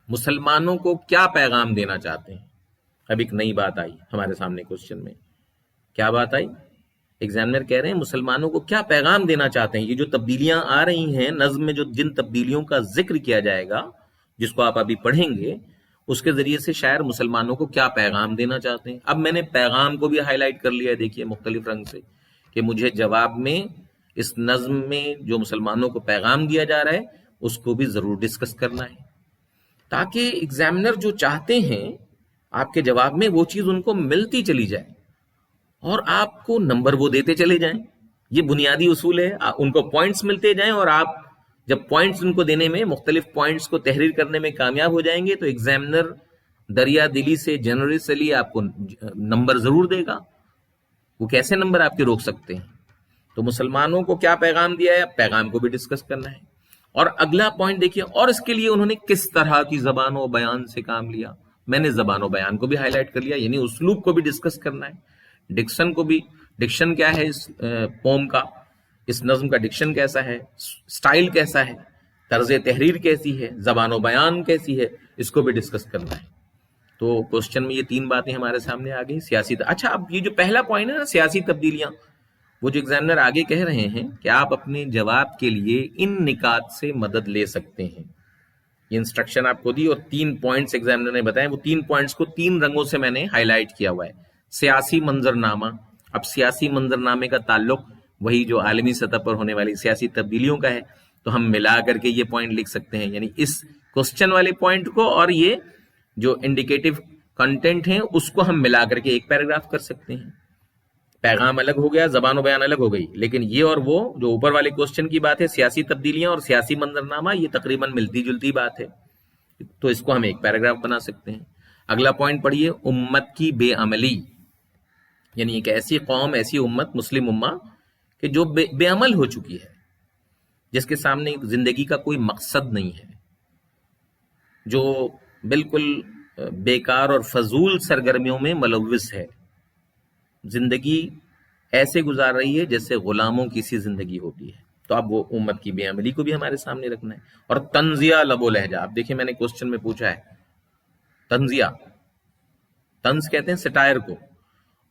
مسلمانوں کو کیا پیغام دینا چاہتے ہیں؟ اب ایک نئی بات آئی ہمارے سامنے کوشچن میں. کیا بات آئی؟ ایگزامنر کہہ رہے ہیں مسلمانوں کو کیا پیغام دینا چاہتے ہیں. یہ جو تبدیلیاں آ رہی ہیں نظم میں، جو جن تبدیلیوں کا ذکر کیا جائے گا جس کو آپ ابھی پڑھیں گے، اس کے ذریعے سے شاعر مسلمانوں کو کیا پیغام دینا چاہتے ہیں. اب میں نے پیغام کو بھی ہائی لائٹ کر لیا ہے، دیکھیے مختلف رنگ سے، کہ مجھے جواب میں اس نظم میں جو مسلمانوں کو پیغام دیا جا رہا ہے اس کو بھی ضرور ڈسکس کرنا ہے، تاکہ ایگزامنر جو چاہتے ہیں آپ کے جواب میں وہ چیز ان کو ملتی چلی جائے اور آپ کو نمبر وہ دیتے چلے جائیں. یہ بنیادی اصول ہے. ان کو پوائنٹس ملتے جائیں، اور آپ جب پوائنٹس ان کو دینے میں، مختلف پوائنٹس کو تحریر کرنے میں کامیاب ہو جائیں گے تو ایگزامنر دریا دلی سے، جنرسلی آپ کو نمبر ضرور دے گا. وہ کیسے نمبر آپ کے روک سکتے ہیں؟ تو مسلمانوں کو کیا پیغام دیا ہے، پیغام کو بھی ڈسکس کرنا ہے. اور اگلا پوائنٹ دیکھیے، اور اس کے لیے انہوں نے کس طرح کی زبان و بیان سے کام لیا. میں نے زبان و بیان کو بھی ہائی لائٹ کر لیا، یعنی اسلوب کو بھی ڈسکس کرنا ہے، ڈکشن کو بھی، ڈکشن کیا ہے اس پوم کا، اس نظم کا ڈکشن کیسا ہے، سٹائل کیسا ہے، طرز تحریر کیسی ہے، زبان و بیان کیسی ہے، اس کو بھی ڈسکس کرنا ہے۔ تو کوشچن میں یہ تین باتیں ہمارے سامنے آ گئی۔ اچھا، اب یہ جو پہلا پوائنٹ ہے نا، سیاسی تبدیلیاں، وہ جو ایگزامنر آگے کہہ رہے ہیں کہ آپ اپنے جواب کے لیے ان نکات سے مدد لے سکتے ہیں، یہ انسٹرکشن آپ کو دی اور 3 پوائنٹس ایگزامنر نے بتائے، وہ 3 پوائنٹس کو 3 رنگوں سے میں نے ہائی لائٹ کیا ہوا ہے۔ سیاسی منظرنامہ، اب سیاسی منظرنامے کا تعلق وہی جو عالمی سطح پر ہونے والی سیاسی تبدیلیوں کا ہے، تو ہم ملا کر کے یہ پوائنٹ لکھ سکتے ہیں، یعنی اس کوسچن والے پوائنٹ کو اور یہ جو انڈیکیٹو کنٹینٹ ہیں اس کو ہم ملا کر کے ایک پیراگراف کر سکتے ہیں۔ پیغام الگ ہو گیا، زبان و بیان الگ ہو گئی، لیکن یہ اور وہ جو اوپر والے کوسچن کی بات ہے، سیاسی تبدیلیاں اور سیاسی منظرنامہ، یہ تقریباً ملتی جلتی بات ہے، تو اس کو ہم ایک پیراگراف بنا سکتے ہیں۔ اگلا پوائنٹ پڑھیے، امت کی بے عملی، یعنی ایک ایسی قوم، ایسی امت، مسلم امہ کہ جو بے عمل ہو چکی ہے، جس کے سامنے زندگی کا کوئی مقصد نہیں ہے، جو بالکل بیکار اور فضول سرگرمیوں میں ملوث ہے، زندگی ایسے گزار رہی ہے جیسے غلاموں کی سی زندگی ہوتی ہے۔ تو اب وہ امت کی بے عملی کو بھی ہمارے سامنے رکھنا ہے۔ اور تنزیہ لب و لہجہ، آپ دیکھیں میں نے کوسچن میں پوچھا ہے، تنزیہ، طنز کہتے ہیں سٹائر کو،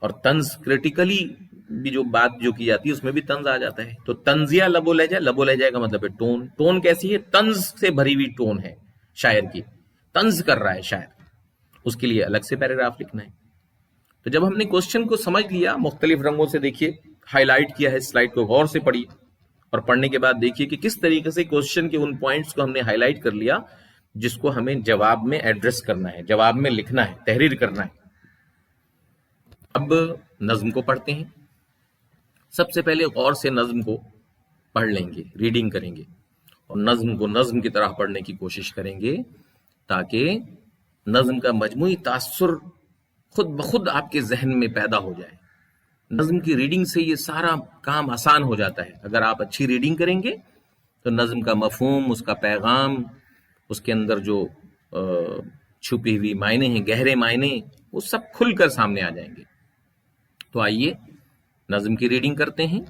اور طنز کریٹیکلی بھی جو بات جو کی جاتی ہے اس میں بھی طنز آ جاتا ہے۔ تو تنزیہ لب و لہجہ، لب و لہجہ کا مطلب ہے ٹون، ٹون کیسی ہے، طنز سے بھری ہوئی ٹون ہے شاعر کی، طنز کر رہا ہے شاعر، اس کے لیے الگ سے پیراگراف لکھنا ہے۔ تو جب ہم نے کوسچن کو سمجھ لیا، مختلف رنگوں سے دیکھیے ہائی لائٹ کیا ہے، سلائڈ کو غور سے پڑھیے، اور پڑھنے کے بعد دیکھیے کہ کس طریقے سے کوسچن کے ان پوائنٹس کو ہم نے ہائی لائٹ کر لیا جس کو ہمیں جواب میں ایڈریس کرنا ہے، جواب میں لکھنا ہے، تحریر کرنا ہے۔ اب نظم کو پڑھتے ہیں۔ سب سے پہلے غور سے نظم کو پڑھ لیں گے، ریڈنگ کریں گے، اور نظم کو نظم کی طرح پڑھنے کی کوشش کریں گے تاکہ نظم کا مجموعی تاثر خود بخود آپ کے ذہن میں پیدا ہو جائے۔ نظم کی ریڈنگ سے یہ سارا کام آسان ہو جاتا ہے۔ اگر آپ اچھی ریڈنگ کریں گے تو نظم کا مفہوم، اس کا پیغام، اس کے اندر جو چھپی ہوئی معنی ہیں، گہرے معنی، وہ سب کھل کر سامنے آ جائیں گے۔ تو آئیے نظم کی ریڈنگ کرتے ہیں۔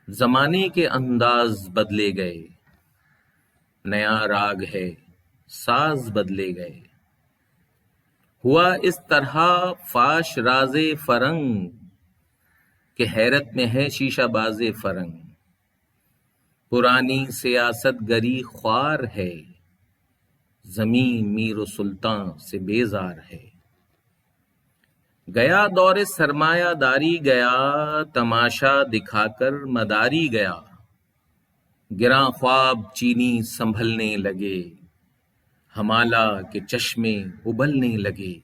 زمانے کے انداز بدلے گئے، نیا راگ ہے، ساز بدلے گئے، ہوا اس طرح فاش راز فرنگ کہ حیرت میں ہے شیشہ باز فرنگ، پرانی سیاست گری خوار ہے، زمین میر و سلطان سے بیزار ہے، گیا دور سرمایہ داری گیا، تماشا دکھا کر مداری گیا، گراں خواب چینی سنبھلنے لگے، ہمالہ کے چشمے ابلنے لگے،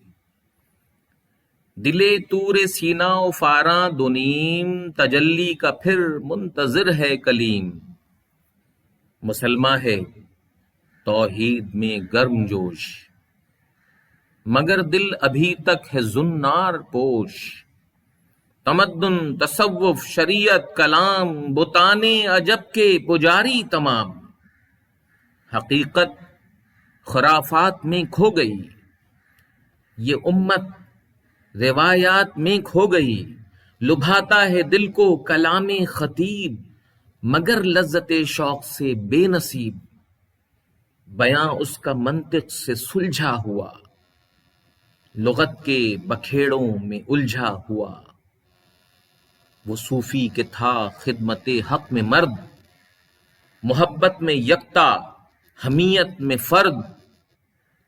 دلے تور سینہ و فاراں دونیم، تجلی کا پھر منتظر ہے کلیم، مسلمہ ہے توحید میں گرم جوش، مگر دل ابھی تک ہے زنار پوش، تمدن تصوف شریعت کلام، بتانے عجب کے پجاری تمام، حقیقت خرافات میں کھو گئی، یہ امت روایات میں کھو گئی، لبھاتا ہے دل کو کلام خطیب، مگر لذت شوق سے بے نصیب، بیاں اس کا منطق سے سلجھا ہوا، لغت کے بکھیڑوں میں الجھا ہوا، وہ صوفی کہ تھا خدمت حق میں مرد، محبت میں یکتا حمیت میں فرد،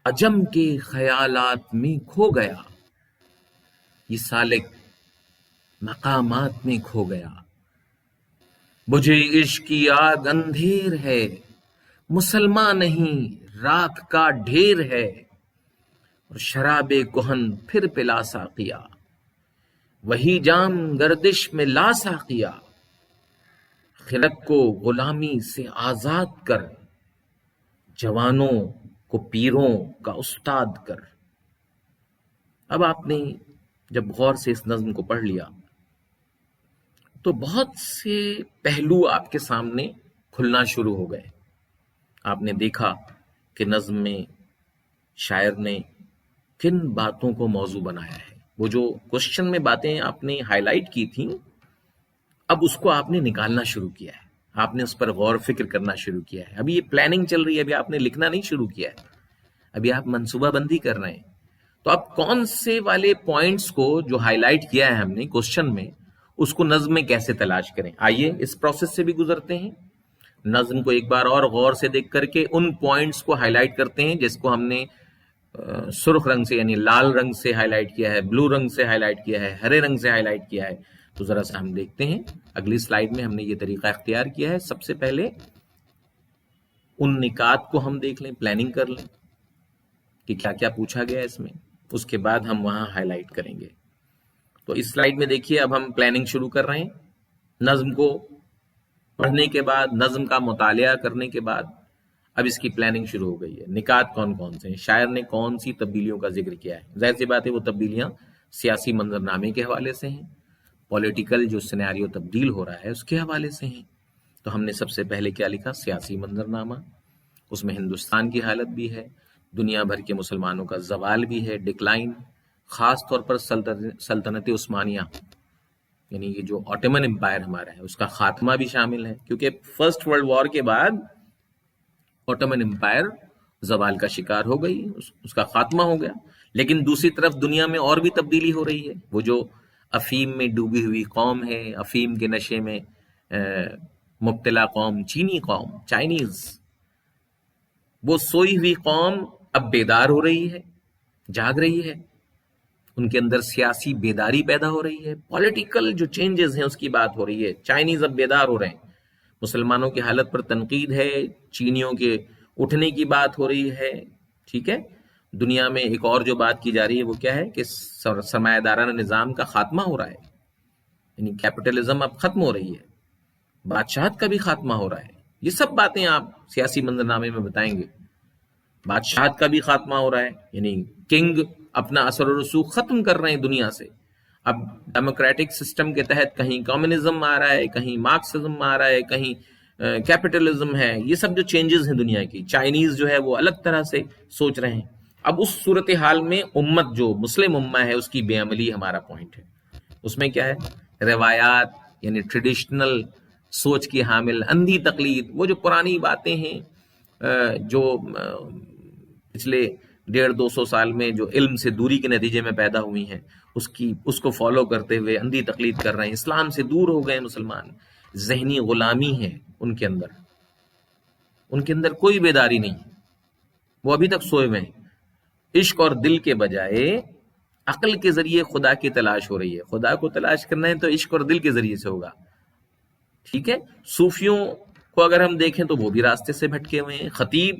عجم کے خیالات میں کھو گیا، یہ سالک مقامات میں کھو گیا، بجھے عشق کی آگ اندھیر ہے، مسلمان نہیں راکھ کا ڈھیر ہے، اور شراب کہن پھر پلا ساقیا، وہی جام گردش میں لا ساقیا، خلق کو غلامی سے آزاد کر، جوانوں کو پیروں کا استاد کر۔ اب آپ نے جب غور سے اس نظم کو پڑھ لیا تو بہت سے پہلو آپ کے سامنے کھلنا شروع ہو گئے۔ آپ نے دیکھا کہ نظم میں شاعر نے کن باتوں کو موضوع بنایا ہے. وہ جو کوشچن میں باتیں آپ نے ہائی لائٹ کی تھیں، اب اس کو آپ نے نکالنا شروع کیا ہے، آپ نے اس پر غور فکر کرنا شروع کیا ہے. ابھی یہ پلاننگ چل رہی ہے، ابھی آپ نے لکھنا نہیں شروع کیا ہے، ابھی آپ منصوبہ بندی کر رہے ہیں. تو اب کون سے والے پوائنٹس کو جو ہائی لائٹ کیا ہے ہم نے کوشچن میں، اس کو نظم میں کیسے تلاش کریں. آئیے اس پروسیس سے بھی گزرتے ہیں. نظم کو ایک بار اور غور سے دیکھ کر کے ان پوائنٹس کو ہائی لائٹ کرتے ہیں جس کو ہم نے سرخ رنگ سے یعنی لال رنگ سے ہائی لائٹ کیا ہے، بلو رنگ سے ہائی لائٹ کیا ہے، ہرے رنگ سے ہائی لائٹ کیا ہے. تو ذرا سا ہم دیکھتے ہیں. اگلی سلائیڈ میں ہم نے یہ طریقہ اختیار کیا ہے. سب سے پہلے ان نکات کو ہم دیکھ لیں، پلاننگ کر لیں کہ کیا کیا پوچھا گیا اس میں، اس کے بعد ہم وہاں ہائی لائٹ کریں گے. تو اس سلائیڈ میں دیکھیے اب ہم پلاننگ شروع کر رہے ہیں. نظم کو پڑھنے کے بعد، نظم کا مطالعہ کرنے کے بعد اب اس کی پلاننگ شروع ہو گئی ہے. نکات کون کون سے ہیں، شاعر نے کون سی تبدیلیوں کا ذکر کیا ہے. ظاہر سی بات ہے وہ تبدیلیاں سیاسی منظرنامے کے حوالے سے ہیں، پولیٹیکل جو سینیریو تبدیل ہو رہا ہے اس کے حوالے سے ہیں. تو ہم نے سب سے پہلے کیا لکھا، سیاسی منظرنامہ. اس میں ہندوستان کی حالت بھی ہے، دنیا بھر کے مسلمانوں کا زوال بھی ہے، ڈکلائن، خاص طور پر سلطنت عثمانیہ یعنی یہ جو آٹومن امپائر ہمارا ہے اس کا خاتمہ بھی شامل ہے، کیونکہ فرسٹ ورلڈ وار کے بعد آٹومن امپائر زوال کا شکار ہو گئی، اس کا خاتمہ ہو گیا. لیکن دوسری طرف دنیا میں اور بھی تبدیلی ہو رہی ہے. وہ جو افیم میں ڈوبی ہوئی قوم ہے، افیم کے نشے میں مبتلا قوم، چینی قوم، چائنیز، وہ سوئی ہوئی قوم اب بیدار ہو رہی ہے، جاگ رہی ہے. ان کے اندر سیاسی بیداری پیدا ہو رہی ہے، پولیٹیکل جو چینجز ہیں اس کی بات ہو رہی ہے. چائنیز اب بیدار ہو رہے ہیں، مسلمانوں کی حالت پر تنقید ہے، چینیوں کے اٹھنے کی بات ہو رہی ہے. ٹھیک ہے. دنیا میں ایک اور جو بات کی جا رہی ہے وہ کیا ہے کہ سرمایہ دارانہ نظام کا خاتمہ ہو رہا ہے، یعنی کیپٹلزم اب ختم ہو رہی ہے، بادشاہت کا بھی خاتمہ ہو رہا ہے. یہ سب باتیں آپ سیاسی منظرنامے میں بتائیں گے. بادشاہت کا بھی خاتمہ ہو رہا ہے، یعنی کنگ اپنا اثر و رسوخ ختم کر رہے ہیں دنیا سے. اب ڈیموکریٹک سسٹم کے تحت کہیں کمیونزم آ رہا ہے، کہیں مارکسزم آ رہا ہے، کہیں کیپٹلزم ہے. یہ سب جو چینجز ہیں دنیا کی، چائنیز جو ہے وہ الگ طرح سے سوچ رہے ہیں. اب اس صورتحال میں امت جو مسلم امہ ہے اس کی بے عملی ہمارا پوائنٹ ہے. اس میں کیا ہے، روایات یعنی ٹریڈیشنل سوچ کی حامل، اندھی تقلید، وہ جو پرانی باتیں ہیں جو پچھلے 150-200 سال میں جو علم سے دوری کے نتیجے میں پیدا ہوئی ہیں، اس کو فالو کرتے ہوئے اندھی تقلید کر رہے ہیں. اسلام سے دور ہو گئے مسلمان، ذہنی غلامی ہے ان کے اندر کوئی بیداری نہیں، وہ ابھی تک سوئے ہوئے ہیں. عشق اور دل کے بجائے عقل کے ذریعے خدا کی تلاش ہو رہی ہے. خدا کو تلاش کرنا ہے تو عشق اور دل کے ذریعے سے ہوگا. ٹھیک ہے. صوفیوں کو اگر ہم دیکھیں تو وہ بھی راستے سے بھٹکے ہوئے ہیں، خطیب،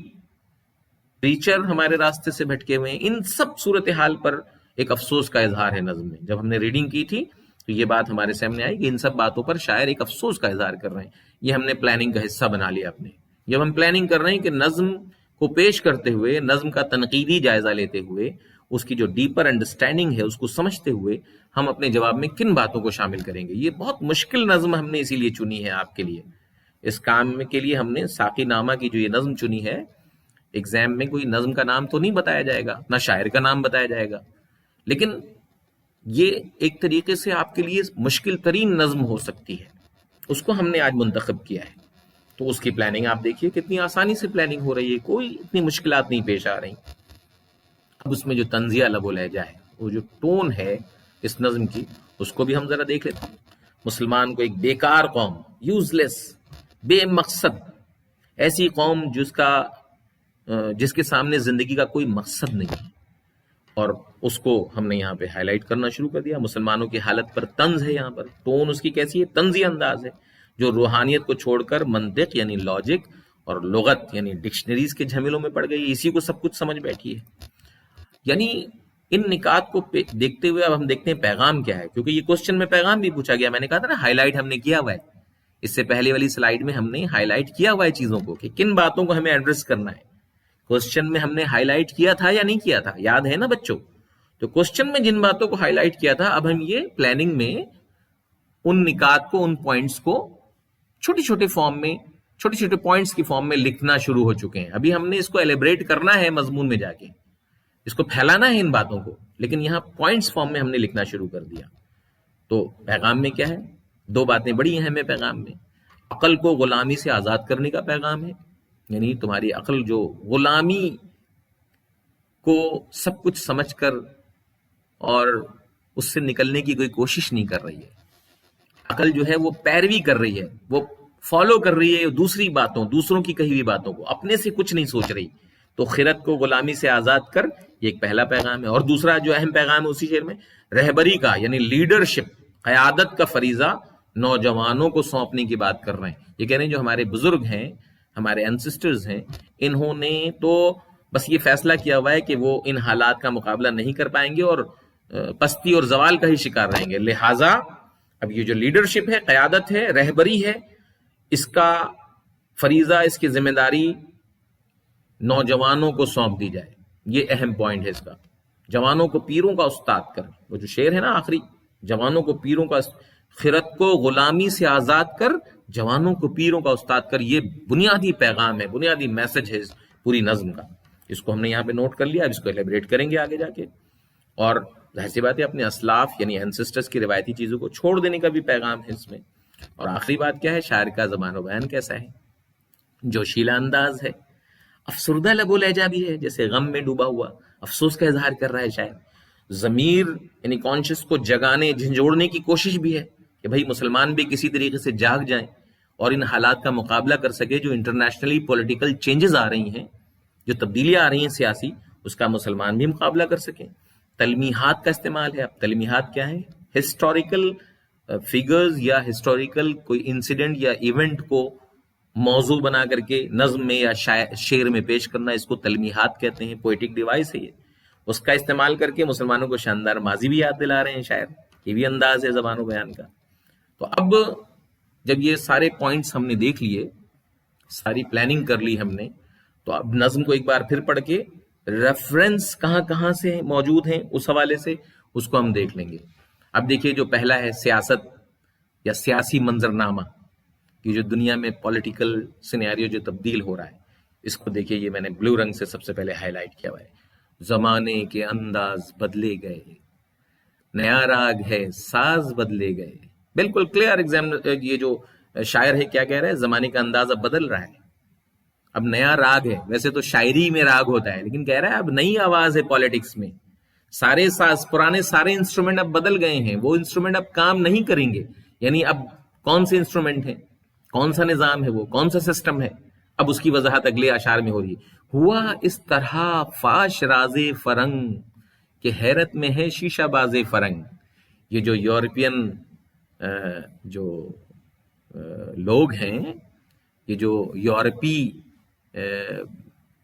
ٹیچر ہمارے راستے سے بھٹکے ہوئے ہیں. ان سب صورتحال پر ایک افسوس کا اظہار ہے نظم میں. جب ہم نے ریڈنگ کی تھی تو یہ بات ہمارے سامنے آئی کہ ان سب باتوں پر شاعر ایک افسوس کا اظہار کر رہے ہیں. یہ ہم نے پلاننگ کا حصہ بنا لیا اپنے. جب ہم پلاننگ کر رہے ہیں کہ نظم کو پیش کرتے ہوئے، نظم کا تنقیدی جائزہ لیتے ہوئے، اس کی جو ڈیپر انڈرسٹینڈنگ ہے اس کو سمجھتے ہوئے ہم اپنے جواب میں کن باتوں کو شامل کریں گے. یہ بہت مشکل نظم ہم نے اسی لیے چنی ہے آپ کے لیے. اس کام کے لیے ہم نے ساقی نامہ کی جو یہ نظم چنی ہے. ایگزام میں کوئی نظم کا نام تو نہیں بتایا جائے گا، نہ شاعر کا نام بتایا جائے گا، لیکن یہ ایک طریقے سے آپ کے لیے مشکل ترین نظم ہو سکتی ہے. اس کو ہم نے آج منتخب کیا ہے. تو اس کی پلاننگ آپ دیکھیے کتنی آسانی سے پلاننگ ہو رہی ہے، کوئی اتنی مشکلات نہیں پیش آ رہی. اب اس میں جو طنزیہ لب و لہجہ ہے، وہ جو ٹون ہے اس نظم کی، اس کو بھی ہم ذرا دیکھ لیتے ہیں. مسلمان کو ایک بیکار قوم، یوز لیس، بے مقصد، ایسی قوم جس کے سامنے زندگی کا کوئی مقصد نہیں، اور اس کو ہم نے یہاں پہ ہائی لائٹ کرنا شروع کر دیا. مسلمانوں کی حالت پر طنز ہے. یہاں پر ٹون اس کی کیسی ہے، طنزی انداز ہے، جو روحانیت کو چھوڑ کر منطق یعنی لاجک اور لغت یعنی ڈکشنریز کے جھمیلوں میں پڑ گئی، اسی کو سب کچھ سمجھ بیٹھی ہے. یعنی ان نکات کو دیکھتے ہوئے اب ہم دیکھتے ہیں پیغام کیا ہے، کیونکہ یہ کوسچن میں پیغام بھی پوچھا گیا. میں نے کہا تھا نا ہائی لائٹ ہم نے کیا ہوا ہے. اس سے پہلے والی سلائیڈ میں ہم نے ہائی لائٹ کیا ہوا ہے چیزوں کو کہ کن باتوں کو ہمیں ایڈریس کرنا ہے. کوسچن میں ہم نے ہائی لائٹ کیا تھا یا نہیں کیا تھا، یاد ہے نا بچوں؟ تو کوسچن میں جن باتوں کو ہائی لائٹ کیا تھا، اب ہم یہ پلاننگ میں ان نکات کو، ان پوائنٹس کو چھوٹی چھوٹے فارم میں، چھوٹے چھوٹے پوائنٹس کی فارم میں لکھنا شروع ہو چکے ہیں. ابھی ہم نے اس کو ایلیبریٹ کرنا ہے مضمون میں جا کے. اس کو پھیلانا ہے ان باتوں کو، لیکن یہاں پوائنٹس فارم میں ہم نے لکھنا شروع کر دیا. تو پیغام میں کیا ہے؟ دو باتیں بڑی اہم ہیں پیغام میں. عقل کو غلامی سے آزاد کرنے کا پیغام ہے، یعنی تمہاری عقل جو غلامی کو سب کچھ سمجھ کر اور اس سے نکلنے کی کوئی کوشش نہیں کر رہی ہے. عقل جو ہے وہ پیروی کر رہی ہے، وہ فالو کر رہی ہے دوسری باتوں، دوسروں کی کہی ہوئی باتوں کو، اپنے سے کچھ نہیں سوچ رہی. تو خرد کو غلامی سے آزاد کر، یہ ایک پہلا پیغام ہے. اور دوسرا جو اہم پیغام ہے اسی شعر میں، رہبری کا یعنی لیڈرشپ، قیادت کا فریضہ نوجوانوں کو سونپنے کی بات کر رہے ہیں. یہ کہہ رہے ہیں جو ہمارے بزرگ ہیں، ہمارے انسسٹرز ہیں، انہوں نے تو بس یہ فیصلہ کیا ہوا ہے کہ وہ ان حالات کا مقابلہ نہیں کر پائیں گے اور پستی اور زوال کا ہی شکار رہیں گے. لہٰذا اب یہ جو لیڈرشپ ہے، قیادت ہے، رہبری ہے، اس کا فریضہ، اس کی ذمہ داری نوجوانوں کو سونپ دی جائے. یہ اہم پوائنٹ ہے اس کا. جوانوں کو پیروں کا استاد کر، وہ جو شعر ہے نا آخری، جوانوں کو پیروں کا، خرد کو غلامی سے آزاد کر، جوانوں کو پیروں کا استاد کر. یہ بنیادی پیغام ہے، بنیادی میسج ہے اس پوری نظم کا. اس کو ہم نے یہاں پہ نوٹ کر لیا، اب اس کو ایلیبریٹ کریں گے آگے جا کے. اور ظاہر سی بات ہے اپنے اسلاف یعنی اینسسٹرز کی روایتی چیزوں کو چھوڑ دینے کا بھی پیغام ہے اس میں. اور آخری بات کیا ہے؟ شاعر کا زبان و بیان کیسا ہے؟ جوشیلا انداز ہے، افسردہ لب و لہجہ بھی ہے، جیسے غم میں ڈوبا ہوا افسوس کا اظہار کر رہا ہے شاعر. ضمیر یعنی کانشیس کو جگانے، جھنجھوڑنے کی کوشش بھی ہے کہ بھائی مسلمان بھی کسی طریقے سے جاگ جائیں اور ان حالات کا مقابلہ کر سکے جو انٹرنیشنلی پولیٹیکل چینجز آ رہی ہیں، جو تبدیلیاں آ رہی ہیں سیاسی، اس کا مسلمان بھی مقابلہ کر سکیں. تلمیحات کا استعمال ہے. اب تلمیحات کیا ہے؟ ہسٹوریکل فگرز یا ہسٹوریکل کوئی انسیڈنٹ یا ایونٹ کو موضوع بنا کر کے نظم میں یا شعر میں پیش کرنا، اس کو تلمیحات کہتے ہیں. پوئٹک ڈیوائس ہے یہ. اس کا استعمال کر کے مسلمانوں کو شاندار ماضی بھی یاد دلا رہے ہیں شاعر. یہ بھی انداز ہے زبان و بیان کا. تو اب جب یہ سارے پوائنٹس ہم نے دیکھ لیے، ساری پلاننگ کر لی ہم نے، تو اب نظم کو ایک بار پھر پڑھ کے ریفرنس کہاں کہاں سے موجود ہیں اس حوالے سے اس کو ہم دیکھ لیں گے. اب دیکھیے جو پہلا ہے سیاست یا سیاسی منظرنامہ، کہ جو دنیا میں پولیٹیکل سینیریو جو تبدیل ہو رہا ہے، اس کو دیکھیے. یہ میں نے بلو رنگ سے سب سے پہلے ہائی لائٹ کیا ہوا ہے. زمانے کے انداز بدلے گئے، نیا راگ ہے ساز بدلے گئے. بالکل کلیئر یہ جو شاعر ہے کیا کہہ رہا ہے؟ زمانے کا انداز اب بدل رہا ہے، اب نیا راگ ہے. ویسے تو شاعری میں راگ ہوتا ہے، لیکن کہہ رہا ہے اب نئی آواز ہے پالیٹکس میں. سارے ساز، پرانے سارے انسٹرومنٹ اب بدل گئے ہیں، وہ انسٹرومنٹ اب کام نہیں کریں گے. یعنی اب کون سے انسٹرومنٹ ہیں، کون سا نظام ہے، وہ کون سا سسٹم ہے، اب اس کی وضاحت اگلے اشعار میں ہو رہی ہے. ہوا اس طرح فاش راز فرنگ کہ حیرت میں ہے شیشہ باز فرنگ. یہ جو یورپین جو لوگ ہیں، یہ جو یورپی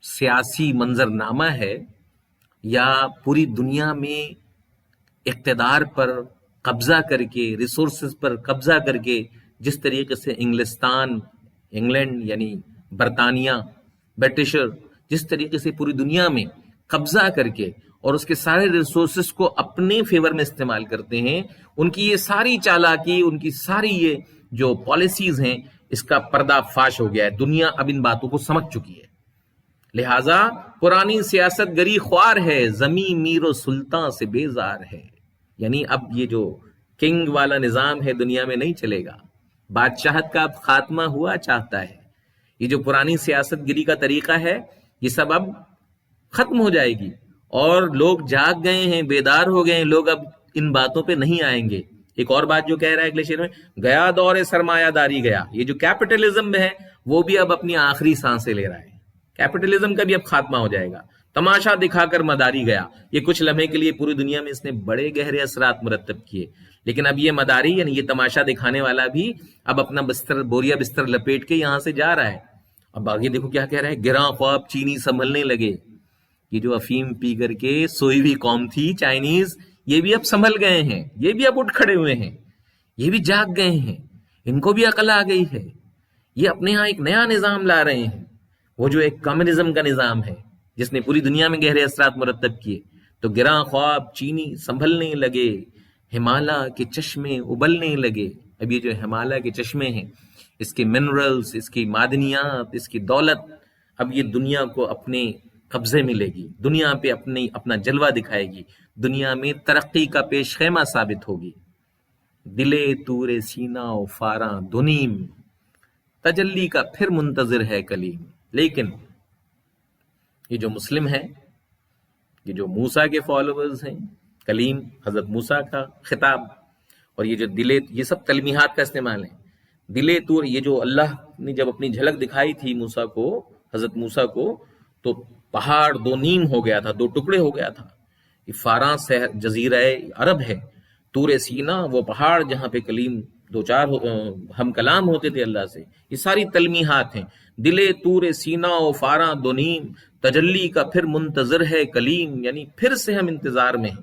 سیاسی منظرنامہ ہے، یا پوری دنیا میں اقتدار پر قبضہ کر کے، ریسورسز پر قبضہ کر کے، جس طریقے سے انگلینڈ یعنی برطانیہ، برٹشر جس طریقے سے پوری دنیا میں قبضہ کر کے اور اس کے سارے ریسورسز کو اپنے فیور میں استعمال کرتے ہیں، ان کی یہ ساری چالاکی، ان کی ساری یہ جو پالیسیز ہیں، اس کا پردہ فاش ہو گیا ہے. دنیا اب ان باتوں کو سمجھ چکی ہے. لہٰذا پرانی سیاست گری خوار ہے، زمیں میر و سلطان سے بیزار ہے. یعنی اب یہ جو کنگ والا نظام ہے دنیا میں نہیں چلے گا. بادشاہت کا اب خاتمہ ہوا چاہتا ہے. یہ جو پرانی سیاست گری کا طریقہ ہے، یہ سب اب ختم ہو جائے گی. اور لوگ جاگ گئے ہیں، بیدار ہو گئے ہیں، لوگ اب ان باتوں پہ نہیں آئیں گے. ایک اور بات جو کہہ رہا ہے اگلے شعر میں، گیا دور سرمایہ داری گیا. یہ جو کیپٹلزم ہے وہ بھی اب اپنی آخری سانسیں لے رہا ہے. کیپٹلزم کا بھی اب خاتمہ ہو جائے گا. تماشا دکھا کر مداری گیا. یہ کچھ لمحے کے لیے پوری دنیا میں اس نے بڑے گہرے اثرات مرتب کیے، لیکن اب یہ مداری یعنی یہ تماشا دکھانے والا بھی اب اپنا بوریا بستر لپیٹ کے یہاں سے جا رہا ہے. اب آگے دیکھو کیا کہہ رہا ہے، گراں خواب چینی سنبھلنے لگے. یہ جو افیم پی کر کے سوئی ہوئی قوم تھی چائنیز، یہ بھی اب سنبھل گئے ہیں، یہ بھی اب اٹھ کھڑے ہوئے ہیں، یہ بھی جاگ گئے ہیں، ان کو بھی عقل آ گئی ہے. یہ اپنے ہاں ایک نیا نظام لا رہے ہیں، وہ جو ایک کمیونزم کا نظام ہے جس نے پوری دنیا میں گہرے اثرات مرتب کیے. تو گراں خواب چینی سنبھلنے لگے، ہمالیہ کے چشمے ابلنے لگے. اب یہ جو ہمالیہ کے چشمے ہیں، اس کے منرلز، اس کی معدنیات، اس کی دولت، اب یہ دنیا کو اپنے قبضے میں لے گی، دنیا پہ اپنا جلوہ دکھائے گی، دنیا میں ترقی کا پیش خیمہ ثابت ہوگی۔ دلے طور سینہ و فاراں دنیم، تجلی کا پھر منتظر ہے کلیم۔ لیکن یہ جو مسلم ہے، یہ جو موسیٰ کے فالوورز ہیں، کلیم حضرت موسیٰ کا خطاب، اور یہ جو دلے، یہ سب تلمیحات کا استعمال ہے۔ دلے طور، یہ جو اللہ نے جب اپنی جھلک دکھائی تھی موسیٰ کو، حضرت موسیٰ کو، تو پہاڑ دو نیم ہو گیا تھا، دو ٹکڑے ہو گیا تھا۔ یہ فاراں جزیرہ عرب ہے، طور سینہ وہ پہاڑ جہاں پہ کلیم دو چار ہم کلام ہوتے تھے اللہ سے، یہ ساری تلمیحات ہیں۔ دلے طور سینہ و فاراں دو نیم، تجلی کا پھر منتظر ہے کلیم، یعنی پھر سے ہم انتظار میں ہیں،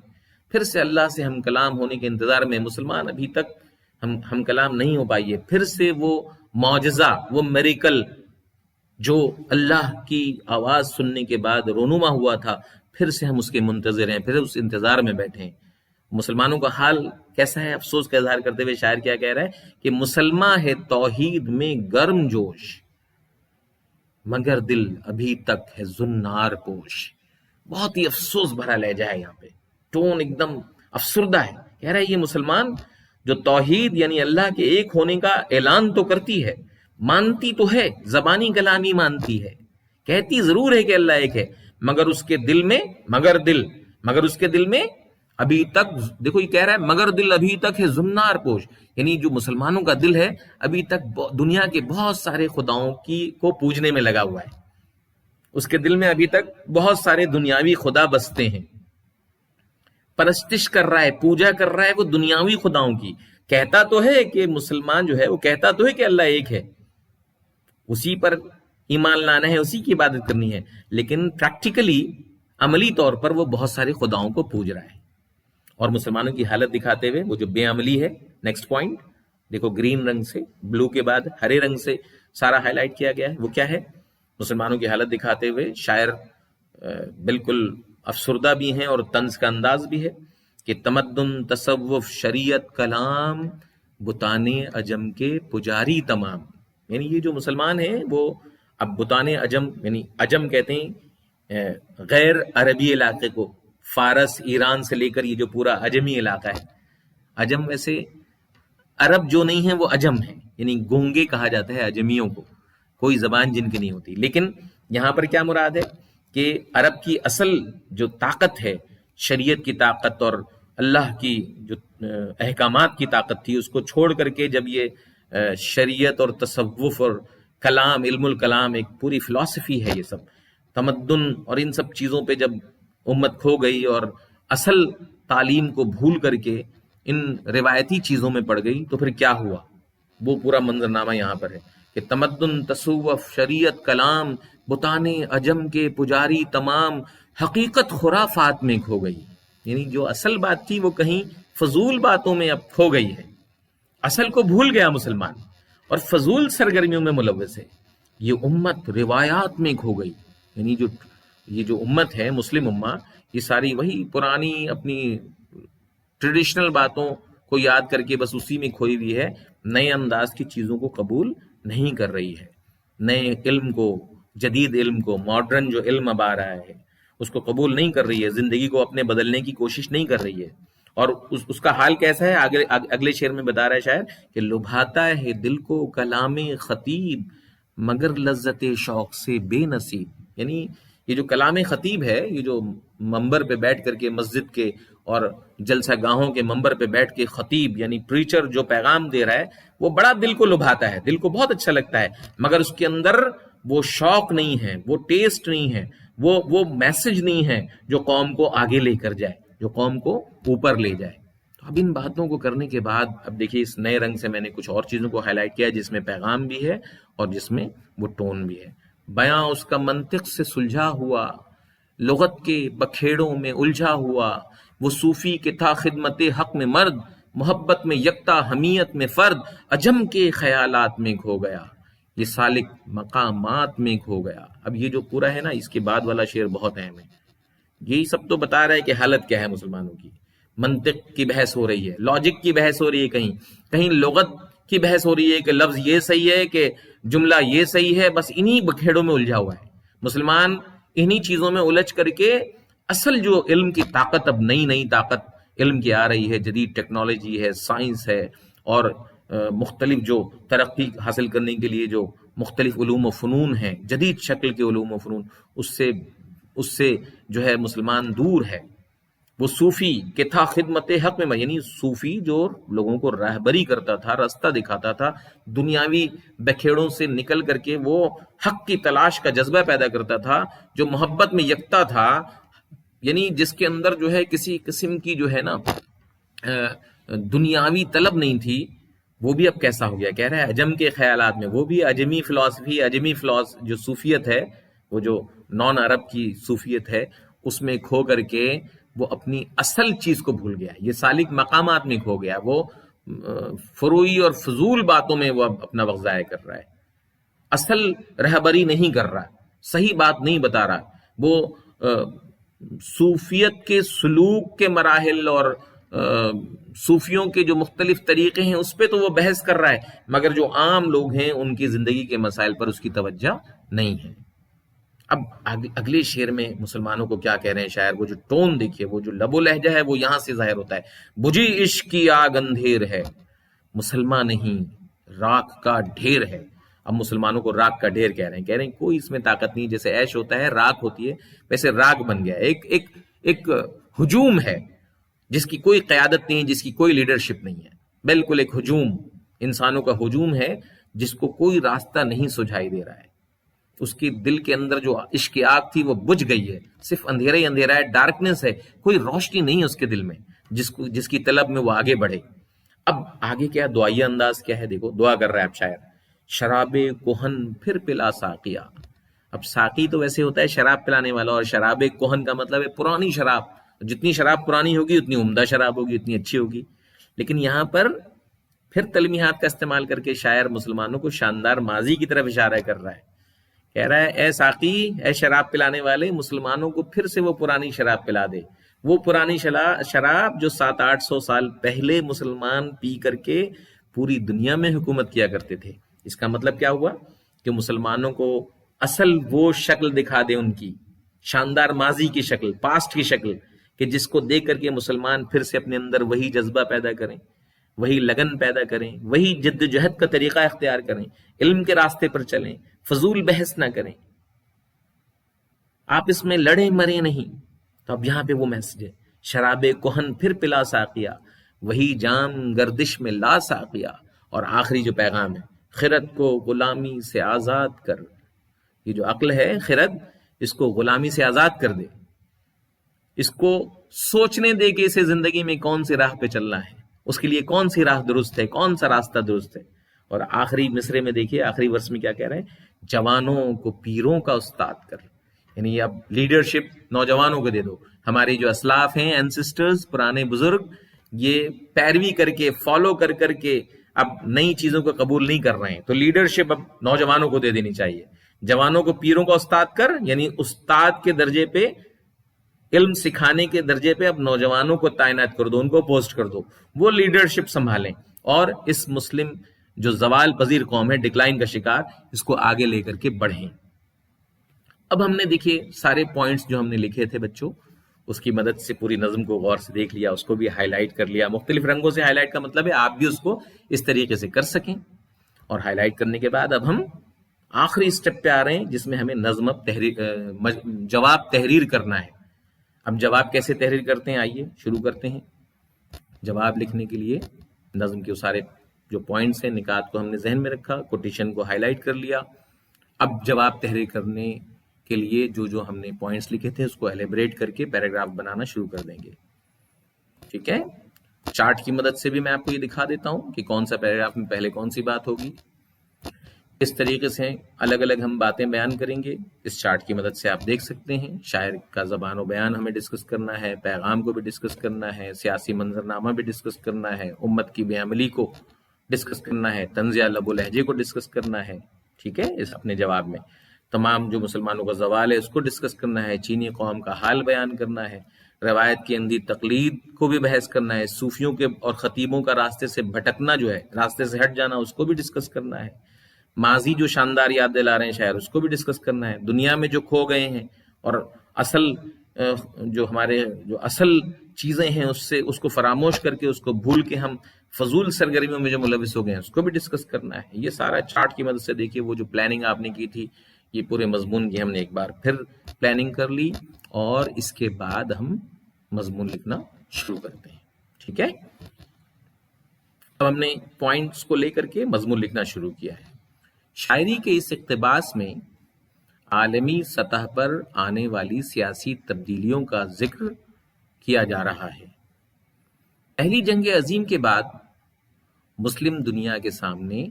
پھر سے اللہ سے ہم کلام ہونے کے انتظار میں۔ مسلمان ابھی تک ہم کلام نہیں ہو پائیے، پھر سے وہ معجزہ، وہ میریکل جو اللہ کی آواز سننے کے بعد رونما ہوا تھا، پھر سے ہم اس کے منتظر ہیں، پھر اس انتظار میں بیٹھے ہیں۔ مسلمانوں کا حال کیسا ہے؟ افسوس کا اظہار کرتے ہوئے شاعر کیا کہہ رہا ہے کہ مسلمان ہے توحید میں گرم جوش، مگر دل ابھی تک ہے زنار پوش۔ بہت ہی افسوس بھرا لہجہ ہے یہاں پہ، ٹون ایک دم افسردہ ہے۔ کہہ رہا ہے یہ مسلمان جو توحید یعنی اللہ کے ایک ہونے کا اعلان تو کرتی ہے، مانتی تو ہے، زبانی کلامی مانتی ہے، کہتی ضرور ہے کہ اللہ ایک ہے، مگر اس کے دل میں، مگر اس کے دل میں ابھی تک، دیکھو یہ کہہ رہا ہے مگر دل ابھی تک ہے زنار پوش، یعنی جو مسلمانوں کا دل ہے ابھی تک دنیا کے بہت سارے خداؤں کو پوجنے میں لگا ہوا ہے، اس کے دل میں ابھی تک بہت سارے دنیاوی خدا بستے ہیں، پرستش کر رہا ہے، پوجا کر رہا ہے وہ دنیاوی خداؤں کی۔ کہتا تو ہے کہ مسلمان جو ہے وہ کہتا تو ہے کہ اللہ ایک ہے، اسی پر ایمان لانا ہے، اسی کی عبادت کرنی ہے، لیکن پریکٹیکلی عملی طور پر وہ بہت سارے خداؤں کو پوج رہا ہے۔ اور مسلمانوں کی حالت دکھاتے ہوئے وہ جو بے عملی ہے، نیکسٹ پوائنٹ دیکھو، گرین رنگ سے، بلو کے بعد ہرے رنگ سے سارا ہائی لائٹ کیا گیا ہے، وہ کیا ہے؟ مسلمانوں کی حالت دکھاتے ہوئے شاعر بالکل افسردہ بھی ہیں اور طنز کا انداز بھی ہے کہ تمدن تصوف شریعت کلام بتان عجم کے پجاری تمام، یعنی یہ جو مسلمان ہیں وہ اب بتان عجم، یعنی عجم کہتے ہیں غیر عربی علاقے کو، فارس ایران سے لے کر یہ جو پورا عجمی علاقہ ہے، عجم ویسے عرب جو نہیں ہیں وہ عجم ہیں، یعنی گونگے کہا جاتا ہے عجمیوں کو، کوئی زبان جن کی نہیں ہوتی۔ لیکن یہاں پر کیا مراد ہے کہ عرب کی اصل جو طاقت ہے، شریعت کی طاقت اور اللہ کی جو احکامات کی طاقت تھی، اس کو چھوڑ کر کے جب یہ شریعت اور تصوف اور کلام، علم الکلام، ایک پوری فلسفی ہے، یہ سب تمدن اور ان سب چیزوں پہ جب امت کھو گئی اور اصل تعلیم کو بھول کر کے ان روایتی چیزوں میں پڑ گئی، تو پھر کیا ہوا؟ وہ پورا منظرنامہ یہاں پر ہے کہ تمدن تصوف شریعت کلام بتان عجم کے پجاری تمام، حقیقت خرافات میں کھو گئی، یعنی جو اصل بات تھی وہ کہیں فضول باتوں میں اب کھو گئی ہے، اصل کو بھول گیا مسلمان اور فضول سرگرمیوں میں ملوث ہے۔ یہ امت روایات میں کھو گئی، یعنی یہ جو امت ہے مسلم امہ، یہ ساری وہی پرانی اپنی ٹریڈیشنل باتوں کو یاد کر کے بس اسی میں کھوئی ہوئی ہے، نئے انداز کی چیزوں کو قبول نہیں کر رہی ہے، نئے علم کو، جدید علم کو، ماڈرن جو علم اب آ رہا ہے اس کو قبول نہیں کر رہی ہے، زندگی کو اپنے بدلنے کی کوشش نہیں کر رہی ہے۔ اور اس کا حال کیسا ہے؟ اگلے شعر میں بتا رہا ہے شاعر کہ لبھاتا ہے دل کو کلام خطیب مگر لذت شوق سے بے نصیب، یعنی یہ جو کلام خطیب ہے، یہ جو منبر پہ بیٹھ کر کے مسجد کے اور جلسہ گاہوں کے منبر پہ بیٹھ کے خطیب یعنی پریچر جو پیغام دے رہا ہے، وہ بڑا دل کو لبھاتا ہے، دل کو بہت اچھا لگتا ہے، مگر اس کے اندر وہ شوق نہیں ہے، وہ ٹیسٹ نہیں ہے، وہ میسج نہیں ہے جو قوم کو آگے لے کر جائے، جو قوم کو اوپر لے جائے۔ تو اب ان باتوں کو کرنے کے بعد اب دیکھیے اس نئے رنگ سے میں نے کچھ اور چیزوں کو ہائی لائٹ کیا جس میں پیغام بھی ہے اور جس میں وہ ٹون بھی ہے۔ بیاں اس کا منطق سے سلجھا ہوا، لغت کے بکھیڑوں میں الجھا ہوا، وہ صوفی کے تھا خدمت حق میں مرد، محبت میں یکتا حمیت میں فرد، عجم کے خیالات میں کھو گیا، یہ سالک مقامات میں کھو گیا۔ اب یہ جو پورا ہے نا، اس کے بعد والا شعر بہت اہم ہے، یہی سب تو بتا رہا ہے کہ حالت کیا ہے مسلمانوں کی۔ منطق کی بحث ہو رہی ہے، لاجک کی بحث ہو رہی ہے، کہیں لغت کی بحث ہو رہی ہے کہ لفظ یہ صحیح ہے کہ جملہ یہ صحیح ہے، بس انہی بکھیڑوں میں الجھا ہوا ہے مسلمان۔ انہی چیزوں میں الجھ کر کے اصل جو علم کی طاقت، اب نئی نئی طاقت علم کی آ رہی ہے، جدید ٹیکنالوجی ہے، سائنس ہے، اور مختلف جو ترقی حاصل کرنے کے لیے جو مختلف علوم و فنون ہیں، جدید شکل کے علوم و فنون، اس سے جو ہے مسلمان دور ہے۔ وہ صوفی کہ تھا خدمت حق میں، یعنی صوفی جو لوگوں کو راہبری کرتا تھا، راستہ دکھاتا تھا، دنیاوی بکھیڑوں سے نکل کر کے وہ حق کی تلاش کا جذبہ پیدا کرتا تھا، جو محبت میں یکتا تھا، یعنی جس کے اندر جو ہے کسی قسم کی جو ہے نا دنیاوی طلب نہیں تھی، وہ بھی اب کیسا ہو گیا؟ کہہ رہا ہے عجم کے خیالات میں، وہ بھی اجمی فلسفی، اجمی جو صوفیت ہے، وہ جو نان عرب کی صوفیت ہے، اس میں کھو کر کے وہ اپنی اصل چیز کو بھول گیا، یہ سالک مقامات میں کھو گیا، وہ فروعی اور فضول باتوں میں وہ اب اپنا وقت ضائع کر رہا ہے، اصل رہبری نہیں کر رہا، صحیح بات نہیں بتا رہا، وہ صوفیت کے سلوک کے مراحل اور صوفیوں کے جو مختلف طریقے ہیں اس پہ تو وہ بحث کر رہا ہے، مگر جو عام لوگ ہیں ان کی زندگی کے مسائل پر اس کی توجہ نہیں ہے۔ اب اگلے شعر میں مسلمانوں کو کیا کہہ رہے ہیں شاعر، وہ جو ٹون دیکھیے، وہ جو لب و لہجہ ہے وہ یہاں سے ظاہر ہوتا ہے۔ بجھی عشق کی آگ اندھیر ہے، مسلمان نہیں راکھ کا ڈھیر ہے۔ اب مسلمانوں کو راکھ کا ڈھیر کہہ رہے ہیں کوئی اس میں طاقت نہیں، جیسے عیش ہوتا ہے راکھ ہوتی ہے، ویسے راکھ بن گیا ہے، ایک ہجوم ہے جس کی کوئی قیادت نہیں، جس کی کوئی لیڈرشپ نہیں ہے، بالکل ایک ہجوم، انسانوں کا ہجوم ہے جس کو کوئی راستہ نہیں سجھائی دے رہا ہے۔ اس کی دل کے اندر جو عشق کی آگ تھی وہ بجھ گئی ہے، صرف اندھیرا ہی اندھیرا ہے، ڈارکنیس ہے، کوئی روشنی نہیں ہے اس کے دل میں جس کی طلب میں وہ آگے بڑھے۔ اب آگے کیا دعائیہ انداز کیا ہے، دیکھو دعا کر رہا ہے اب شاعر، شراب کہن پھر پلا ساقیا۔ اب ساقی تو ویسے ہوتا ہے شراب پلانے والا، اور شراب کہن کا مطلب ہے پرانی شراب، جتنی شراب پرانی ہوگی اتنی عمدہ شراب ہوگی، اتنی اچھی ہوگی۔ لیکن یہاں پر پھر تلمیحات کا استعمال کر کے شاعر مسلمانوں کو شاندار ماضی کی طرف اشارہ کر رہا ہے، کہہ رہا ہے اے ساقی، اے شراب پلانے والے، مسلمانوں کو پھر سے وہ پرانی شراب پلا دے، وہ پرانی شراب جو 700-800 سال پہلے مسلمان پی کر کے پوری دنیا میں حکومت کیا کرتے تھے۔ اس کا مطلب کیا ہوا کہ مسلمانوں کو اصل وہ شکل دکھا دے، ان کی شاندار ماضی کی شکل، پاسٹ کی شکل، کہ جس کو دیکھ کر کے مسلمان پھر سے اپنے اندر وہی جذبہ پیدا کریں، وہی لگن پیدا کریں، وہی جد جہد کا طریقہ اختیار کریں، علم کے راستے پر چلیں، فضول بحث نہ کریں، آپ اس میں لڑیں مریں نہیں۔ تو اب یہاں پہ وہ میسج ہے، شراب کہن پھر پلا ساقیا، وہی جام گردش میں لا ساقیا۔ اور آخری جو پیغام ہے، خرد کو غلامی سے آزاد کر، یہ جو عقل ہے خرد، اس کو غلامی سے آزاد کر دے، اس کو سوچنے دے کہ اسے زندگی میں کون سی راہ پہ چلنا ہے، اس کے لیے کون سی راہ درست ہے، کون سا راستہ درست ہے۔ اور آخری مصرے میں دیکھیے، آخری ورس میں کیا کہہ رہے ہیں، جوانوں کو پیروں کا استاد کر، یعنی اب لیڈرشپ نوجوانوں کو دے دو۔ ہماری جو اسلاف ہیں، اینسسٹرز، پرانے بزرگ، یہ پیروی کر کے، فالو کر کر کے اب نئی چیزوں کو قبول نہیں کر رہے ہیں، تو لیڈرشپ اب نوجوانوں کو دے دینی چاہیے۔ جوانوں کو پیروں کا استاد کر، یعنی استاد کے درجے پہ، علم سکھانے کے درجے پہ اب نوجوانوں کو تعینات کر دو، ان کو پوسٹ کر دو، وہ لیڈرشپ سنبھالیں، اور اس مسلم جو زوال پذیر قوم ہے، ڈکلائن کا شکار، اس کو آگے لے کر کے بڑھیں۔ اب ہم نے دیکھیے سارے پوائنٹس جو ہم نے لکھے تھے بچوں، اس کی مدد سے پوری نظم کو غور سے دیکھ لیا، اس کو بھی ہائی لائٹ کر لیا، مختلف رنگوں سے ہائی لائٹ کا مطلب ہے آپ بھی اس کو اس طریقے سے کر سکیں۔ اور ہائی لائٹ کرنے کے بعد اب ہم آخری اسٹیپ پہ آ رہے ہیں، جس میں ہمیں نظم جواب تحریر کرنا ہے۔ اب جواب کیسے تحریر کرتے ہیں، آئیے شروع کرتے ہیں۔ جواب لکھنے کے لیے نظم کے سارے جو پوائنٹس ہیں، نکات کو ہم نے ذہن میں رکھا، کوٹیشن کو ہائی لائٹ کر لیا۔ اب جواب تحریر کرنے کے لیے جو ہم نے پوائنٹس لکھے تھے اس کو ایلیبریٹ کر کے پیراگراف بنانا شروع کر دیں گے، ٹھیک ہے۔ چارٹ کی مدد سے بھی میں آپ کو یہ دکھا دیتا ہوں کہ کون سا پیراگراف میں پہلے کون سی بات ہوگی۔ اس طریقے سے الگ الگ ہم باتیں بیان کریں گے، اس چارٹ کی مدد سے آپ دیکھ سکتے ہیں۔ شاعر کا زبان و بیان ہمیں ڈسکس کرنا ہے، پیغام کو بھی ڈسکس کرنا ہے، سیاسی منظرنامہ بھی ڈسکس کرنا ہے، امت کی بے عملی کو ڈسکس کرنا ہے، طنزیہ لب و لہجے کو ڈسکس کرنا ہے، ٹھیک ہے۔ اس اپنے جواب میں تمام جو مسلمانوں کا زوال ہے اس کو ڈسکس کرنا ہے، چینی قوم کا حال بیان کرنا ہے، روایت کی اندھی تقلید کو بھی بحث کرنا ہے، صوفیوں کے اور خطیبوں کا راستے سے بھٹکنا جو ہے، راستے سے ہٹ جانا، اس کو بھی ڈسکس کرنا ہے، ماضی جو شاندار یاد دلا رہے ہیں شاعر، اس کو بھی ڈسکس کرنا ہے، دنیا میں جو کھو گئے ہیں اور اصل جو ہمارے جو اصل چیزیں ہیں اس کو فراموش کر کے، اس کو بھول کے ہم فضول سرگرمیوں میں جو ملوث ہو گئے ہیں اس کو بھی ڈسکس کرنا ہے. یہ سارا چارٹ کی مدد سے دیکھیے، وہ جو پلاننگ آپ نے کی تھی، یہ پورے مضمون کی ہم نے ایک بار پھر پلاننگ کر لی، اور اس کے بعد ہم مضمون لکھنا شروع کرتے ہیں. ٹھیک ہے، اب ہم نے پوائنٹس کو لے کر کے مضمون لکھنا شروع کیا ہے. شاعری کے اس اقتباس میں عالمی سطح پر آنے والی سیاسی تبدیلیوں کا ذکر کیا جا رہا ہے. پہلی جنگ عظیم کے بعد مسلم دنیا کے سامنے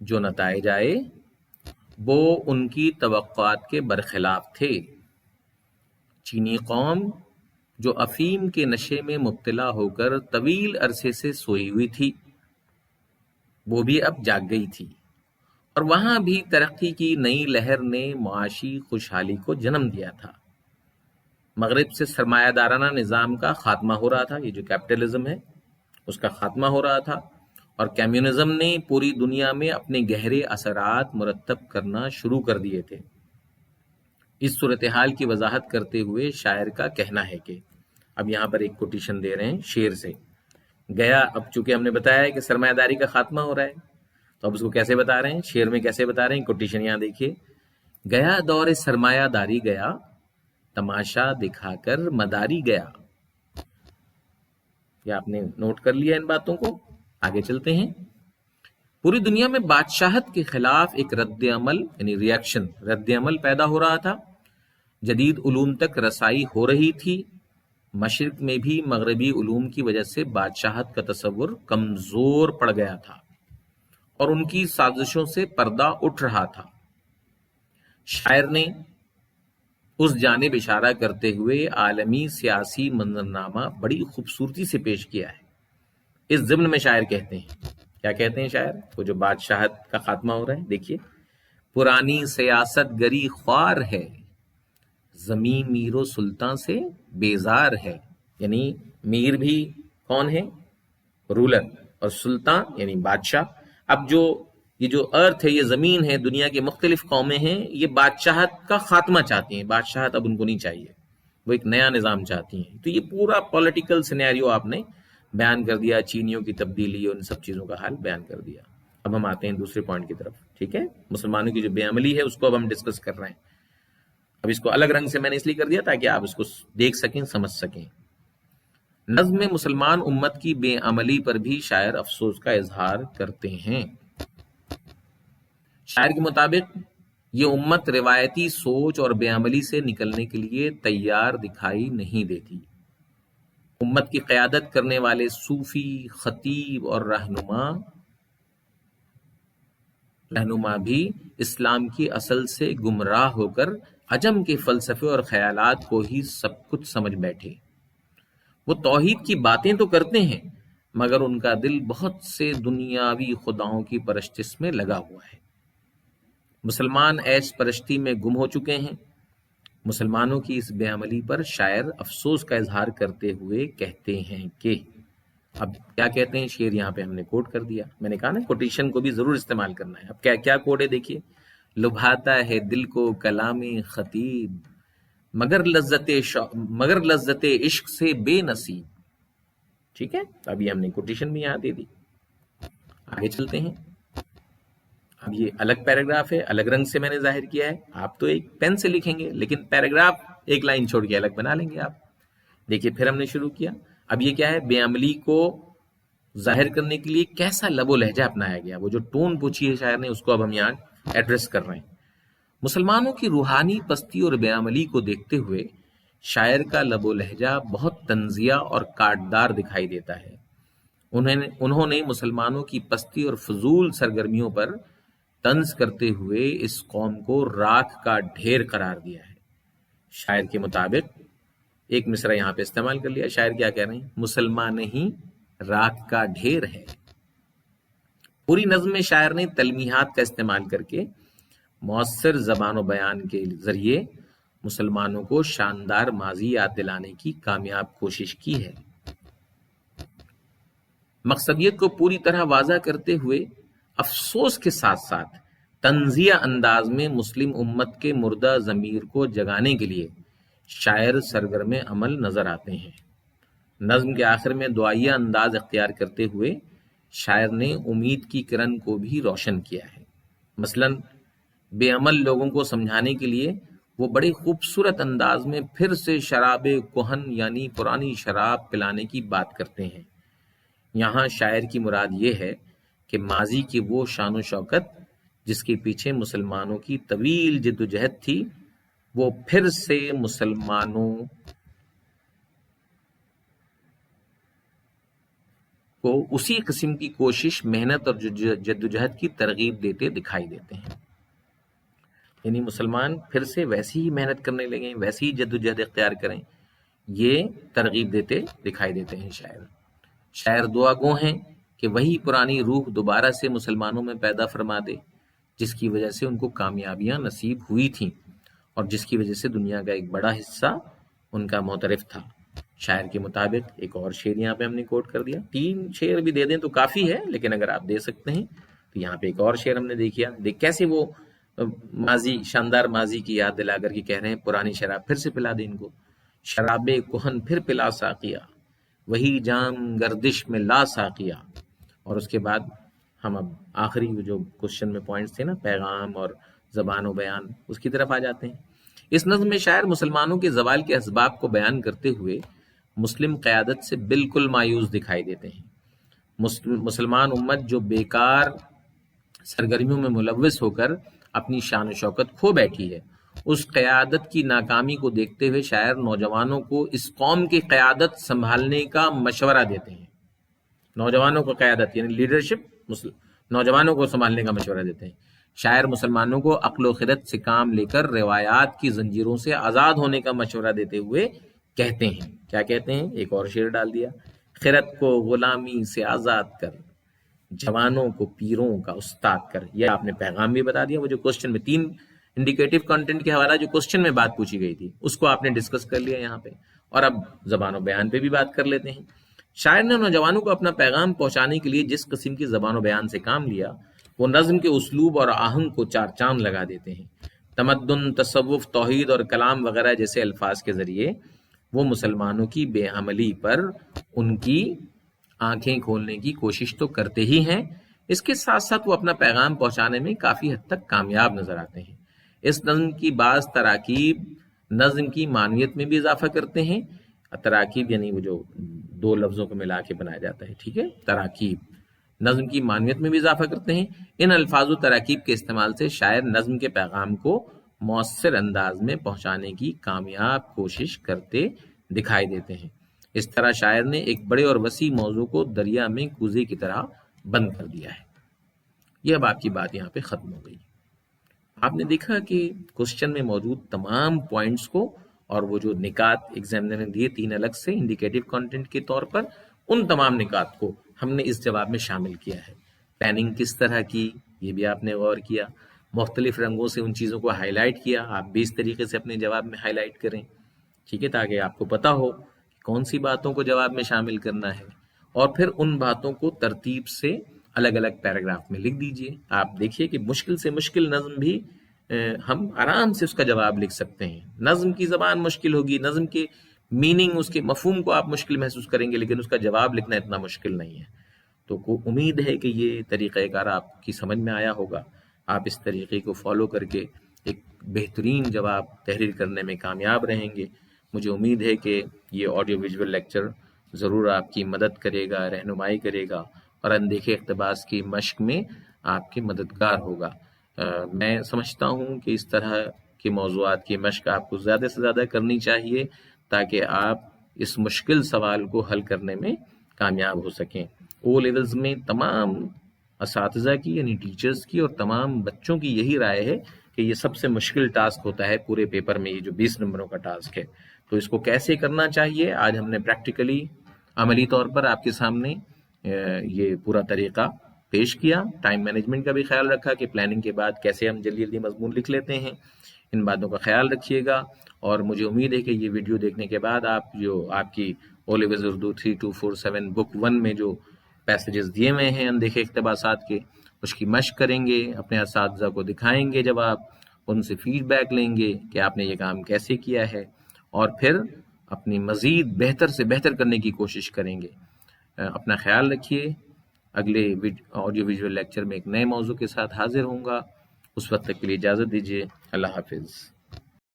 جو نتائج آئے وہ ان کی توقعات کے برخلاف تھے. چینی قوم جو افیم کے نشے میں مبتلا ہو کر طویل عرصے سے سوئی ہوئی تھی، وہ بھی اب جاگ گئی تھی، اور وہاں بھی ترقی کی نئی لہر نے معاشی خوشحالی کو جنم دیا تھا. مغرب سے سرمایہ دارانہ نظام کا خاتمہ ہو رہا تھا، یہ جو کیپٹلزم ہے اس کا خاتمہ ہو رہا تھا، اور کمیونزم نے پوری دنیا میں اپنے گہرے اثرات مرتب کرنا شروع کر دیے تھے. اس صورتحال کی وضاحت کرتے ہوئے شاعر کا کہنا ہے کہ اب یہاں پر ایک کوٹیشن دے رہے ہیں شعر سے. گیا، اب چونکہ ہم نے بتایا ہے کہ سرمایہ داری کا خاتمہ ہو رہا ہے، تو اب اس کو کیسے بتا رہے ہیں، شعر میں کیسے بتا رہے ہیں. کوٹیشن یہاں دیکھیے: گیا دور سرمایہ داری گیا، تماشا دکھا کر مداری گیا. یہ آپ نے نوٹ کر لیا ان باتوں کو، آگے چلتے ہیں. پوری دنیا میں بادشاہت کے خلاف ایک رد عمل یعنی ریاکشن، رد عمل پیدا ہو رہا تھا. جدید علوم تک رسائی ہو رہی تھی. مشرق میں بھی مغربی علوم کی وجہ سے بادشاہت کا تصور کمزور پڑ گیا تھا اور ان کی سازشوں سے پردہ اٹھ رہا تھا. شاعر نے اس جانب اشارہ کرتے ہوئے عالمی سیاسی منظرنامہ بڑی خوبصورتی سے پیش کیا ہے. اس ضمن میں شاعر کہتے ہیں، کیا کہتے ہیں شاعر؟ وہ جو بادشاہت کا خاتمہ ہو رہا ہے، دیکھیے: پرانی سیاست گری خوار ہے، زمیں میر و سلطان سے بیزار ہے. یعنی میر بھی کون ہے؟ رولر، اور سلطان یعنی بادشاہ. اب یہ جو ارتھ ہے، یہ زمین ہے، دنیا کے مختلف قومیں ہیں، یہ بادشاہت کا خاتمہ چاہتی ہیں. بادشاہت اب ان کو نہیں چاہیے، وہ ایک نیا نظام چاہتی ہیں. تو یہ پورا پولیٹیکل سینیریو آپ نے بیان کر دیا، چینیوں کی تبدیلی اور ان سب چیزوں کا حال بیان کر دیا. اب ہم آتے ہیں دوسرے پوائنٹ کی طرف. ٹھیک ہے، مسلمانوں کی جو بے عملی ہے اس کو اب ہم ڈسکس کر رہے ہیں. اب اس کو الگ رنگ سے میں نے اس لیے کر دیا تاکہ آپ اس کو دیکھ سکیں، سمجھ سکیں. نظم میں مسلمان امت کی بے عملی پر بھی شاعر افسوس کا اظہار کرتے ہیں. شاعر کے مطابق یہ امت روایتی سوچ اور بے عملی سے نکلنے کے لیے تیار دکھائی نہیں دیتی. امت کی قیادت کرنے والے صوفی، خطیب اور رہنما بھی اسلام کی اصل سے گمراہ ہو کر عجم کے فلسفے اور خیالات کو ہی سب کچھ سمجھ بیٹھے. وہ توحید کی باتیں تو کرتے ہیں مگر ان کا دل بہت سے دنیاوی خداؤں کی پرستش میں لگا ہوا ہے. مسلمان ایش پرستی میں گم ہو چکے ہیں. مسلمانوں کی اس بے عملی پر شاعر افسوس کا اظہار کرتے ہوئے کہتے ہیں کہ اب کیا کہتے ہیں شعر یہاں پہ ہم نے کوٹ کر دیا. میں نے کہا نا کوٹیشن کو بھی ضرور استعمال کرنا ہے. اب کیا کوٹ ہے دیکھیے: لبھاتا ہے دل کو کلام خطیب، مگر لذت عشق سے بے نصیب. ٹھیک ہے، ابھی ہم نے کوٹیشن بھی یہاں دے دی. آگے چلتے ہیں. اب یہ الگ پیراگراف ہے، الگ رنگ سے میں نے ظاہر کیا ہے. آپ تو ایک پین سے لکھیں گے لیکن پیراگراف ایک لائن چھوڑ کے الگ بنا لیں گے آپ. دیکھیے پھر ہم نے شروع کیا. اب یہ کیا ہے؟ بے عملی کو ظاہر کرنے کے لیے کیسا لب و لہجہ اپنایا گیا، وہ جو ٹون پوچھی ہے شاعر نے اس کو اب ہم یہاں ایڈریس کر رہے ہیں. مسلمانوں کی روحانی پستی اور بے عملی کو دیکھتے ہوئے شاعر کا لب و لہجہ بہت طنزیہ اور کاٹدار دکھائی دیتا ہے. انہوں نے مسلمانوں کی پستی اور فضول سرگرمیوں پر طنز کرتے ہوئے اس قوم کو راکھ کا ڈھیر قرار دیا ہے. شاعر کے مطابق ایک مصرع یہاں پہ استعمال کر لیا. شاعر کیا کہہ رہے ہیں؟ مسلمان نہیں راکھ کا ڈھیر ہے. پوری نظم میں شاعر نے تلمیحات کا استعمال کر کے مؤثر زبان و بیان کے ذریعے مسلمانوں کو شاندار ماضی یاد دلانے کی کامیاب کوشش کی ہے. مقصدیت کو پوری طرح واضح کرتے ہوئے افسوس کے ساتھ ساتھ طنزیہ انداز میں مسلم امت کے مردہ ضمیر کو جگانے کے لیے شاعر سرگرم عمل نظر آتے ہیں۔ نظم کے آخر میں دعائیہ انداز اختیار کرتے ہوئے شاعر نے امید کی کرن کو بھی روشن کیا ہے۔ مثلاً بے عمل لوگوں کو سمجھانے کے لیے وہ بڑے خوبصورت انداز میں پھر سے شراب کہن یعنی پرانی شراب پلانے کی بات کرتے ہیں۔ یہاں شاعر کی مراد یہ ہے کہ ماضی کی وہ شان و شوکت جس کے پیچھے مسلمانوں کی طویل جد و جہد تھی، وہ پھر سے مسلمانوں کو اسی قسم کی کوشش، محنت اور جد و جہد کی ترغیب دیتے دکھائی دیتے ہیں۔ یعنی مسلمان پھر سے ویسی ہی محنت کرنے لگیں، ویسی ہی جد و جہد اختیار کریں، یہ ترغیب دیتے دکھائی دیتے ہیں شاعر دعا گو ہیں کہ وہی پرانی روح دوبارہ سے مسلمانوں میں پیدا فرما دے جس کی وجہ سے ان کو کامیابیاں نصیب ہوئی تھیں اور جس کی وجہ سے دنیا کا ایک بڑا حصہ ان کا معترف تھا۔ شاعر کے مطابق ایک اور شعر یہاں پہ ہم نے کوٹ کر دیا، 3 شعر بھی دے دیں تو کافی ہے، لیکن اگر آپ دے سکتے ہیں تو یہاں پہ ایک اور شعر ہم نے دیکھ کیسے وہ ماضی، شاندار ماضی کی یاد دلا کر کے کہہ رہے ہیں پرانی شراب پھر سے پلا دے ان کو، شراب کہن پھر پلا ساقیا، وہی جام گردش میں لا ساقیا۔ اور اس کے بعد ہم اب آخری جو کوشچن میں پوائنٹس تھے نا، پیغام اور زبان و بیان، اس کی طرف آ جاتے ہیں۔ اس نظم میں شاعر مسلمانوں کے زوال کے اسباب کو بیان کرتے ہوئے مسلم قیادت سے بالکل مایوس دکھائی دیتے ہیں۔ مسلمان امت جو بیکار سرگرمیوں میں ملوث ہو کر اپنی شان و شوکت کھو بیٹھی ہے، اس قیادت کی ناکامی کو دیکھتے ہوئے شاعر نوجوانوں کو اس قوم کی قیادت سنبھالنے کا مشورہ دیتے ہیں۔ نوجوانوں کو قیادت یعنی لیڈرشپ، نوجوانوں کو سنبھالنے کا مشورہ دیتے ہیں۔ شاعر مسلمانوں کو عقل و خرد سے کام لے کر روایات کی زنجیروں سے آزاد ہونے کا مشورہ دیتے ہوئے کہتے ہیں، کیا کہتے ہیں؟ ایک اور شعر ڈال دیا، خرد کو غلامی سے آزاد کر، جوانوں کو پیروں کا استاد کر۔ یہ آپ نے پیغام بھی بتا دیا، وہ جو کوسچن میں 3 انڈیکیٹو کنٹینٹ کے حوالہ جو کوسچن میں بات پوچھی گئی تھی اس کو آپ نے ڈسکس کر لیا یہاں پہ، اور اب زبان و بیان پہ بھی بات کر لیتے ہیں۔ شاعر نے نوجوانوں کو اپنا پیغام پہنچانے کے لیے جس قسم کی زبان و بیان سے کام لیا، وہ نظم کے اسلوب اور آہنگ کو 4 چاند لگا دیتے ہیں۔ تمدن، تصوف، توحید اور کلام وغیرہ جیسے الفاظ کے ذریعے وہ مسلمانوں کی بے عملی پر ان کی آنکھیں کھولنے کی کوشش تو کرتے ہی ہیں، اس کے ساتھ ساتھ وہ اپنا پیغام پہنچانے میں کافی حد تک کامیاب نظر آتے ہیں۔ اس نظم کی بعض تراکیب نظم کی معنویت میں بھی اضافہ کرتے ہیں۔ تراکیب یعنی وہ جو 2 لفظوں کو ملا کے بنایا جاتا ہے، ٹھیک ہے، تراکیب نظم کی معنویت میں بھی اضافہ کرتے ہیں۔ ان الفاظ و تراکیب کے استعمال سے شاعر نظم کے پیغام کو مؤثر انداز میں پہنچانے کی کامیاب کوشش کرتے دکھائی دیتے ہیں۔ اس طرح شاعر نے ایک بڑے اور وسیع موضوع کو دریا میں کوزے کی طرح بند کر دیا ہے۔ یہ اب آپ کی بات یہاں پہ ختم ہو گئی۔ آپ نے دیکھا کہ کوسچن میں موجود تمام پوائنٹس کو اور وہ جو نکات ایگزامنر نے دیے 3 الگ سے انڈیکیٹو کنٹینٹ کے طور پر، ان تمام نکات کو ہم نے اس جواب میں شامل کیا ہے۔ پلاننگ کس طرح کی، یہ بھی آپ نے غور کیا، مختلف رنگوں سے ان چیزوں کو ہائی لائٹ کیا، آپ بھی اس طریقے سے اپنے جواب میں ہائی لائٹ کریں، ٹھیک ہے، تاکہ آپ کو پتا ہو کون سی باتوں کو جواب میں شامل کرنا ہے، اور پھر ان باتوں کو ترتیب سے الگ الگ پیراگراف میں لکھ دیجئے۔ آپ دیکھیے کہ مشکل سے مشکل نظم بھی ہم آرام سے اس کا جواب لکھ سکتے ہیں۔ نظم کی زبان مشکل ہوگی، نظم کے میننگ، اس کے مفہوم کو آپ مشکل محسوس کریں گے، لیکن اس کا جواب لکھنا اتنا مشکل نہیں ہے۔ تو امید ہے کہ یہ طریقہ کار آپ کی سمجھ میں آیا ہوگا، آپ اس طریقے کو فالو کر کے ایک بہترین جواب تحریر کرنے میں کامیاب رہیں گے۔ مجھے امید ہے کہ یہ آڈیو ویژول لیکچر ضرور آپ کی مدد کرے گا، رہنمائی کرے گا، اور اندیکھے اقتباس کی مشق میں آپ کے مددگار ہوگا۔ میں سمجھتا ہوں کہ اس طرح کے موضوعات کی مشق آپ کو زیادہ سے زیادہ کرنی چاہیے تاکہ آپ اس مشکل سوال کو حل کرنے میں کامیاب ہو سکیں۔ او لیولز میں تمام اساتذہ کی یعنی ٹیچرز کی اور تمام بچوں کی یہی رائے ہے کہ یہ سب سے مشکل ٹاسک ہوتا ہے پورے پیپر میں، یہ جو 20 نمبروں کا ٹاسک ہے۔ تو اس کو کیسے کرنا چاہیے، آج ہم نے پریکٹیکلی عملی طور پر آپ کے سامنے یہ پورا طریقہ پیش کیا۔ ٹائم مینجمنٹ کا بھی خیال رکھا کہ پلاننگ کے بعد کیسے ہم جلدی جلدی مضمون لکھ لیتے ہیں، ان باتوں کا خیال رکھیے گا۔ اور مجھے امید ہے کہ یہ ویڈیو دیکھنے کے بعد آپ کی او لیولز اردو 3247 بک 1 میں جو پیسیجز دیے ہوئے ہیں اندیکھے اقتباسات کے، اس کی مشق کریں گے، اپنے اساتذہ کو دکھائیں گے، جب آپ ان سے فیڈ بیک لیں گے کہ آپ نے یہ کام کیسے کیا ہے، اور پھر اپنی مزید بہتر سے بہتر کرنے کی کوشش کریں گے۔ اپنا خیال رکھیے، اگلے آڈیو ویژول لیکچر میں ایک نئے موضوع کے ساتھ حاضر ہوں گا، اس وقت تک کے لیے اجازت دیجیے، اللہ حافظ۔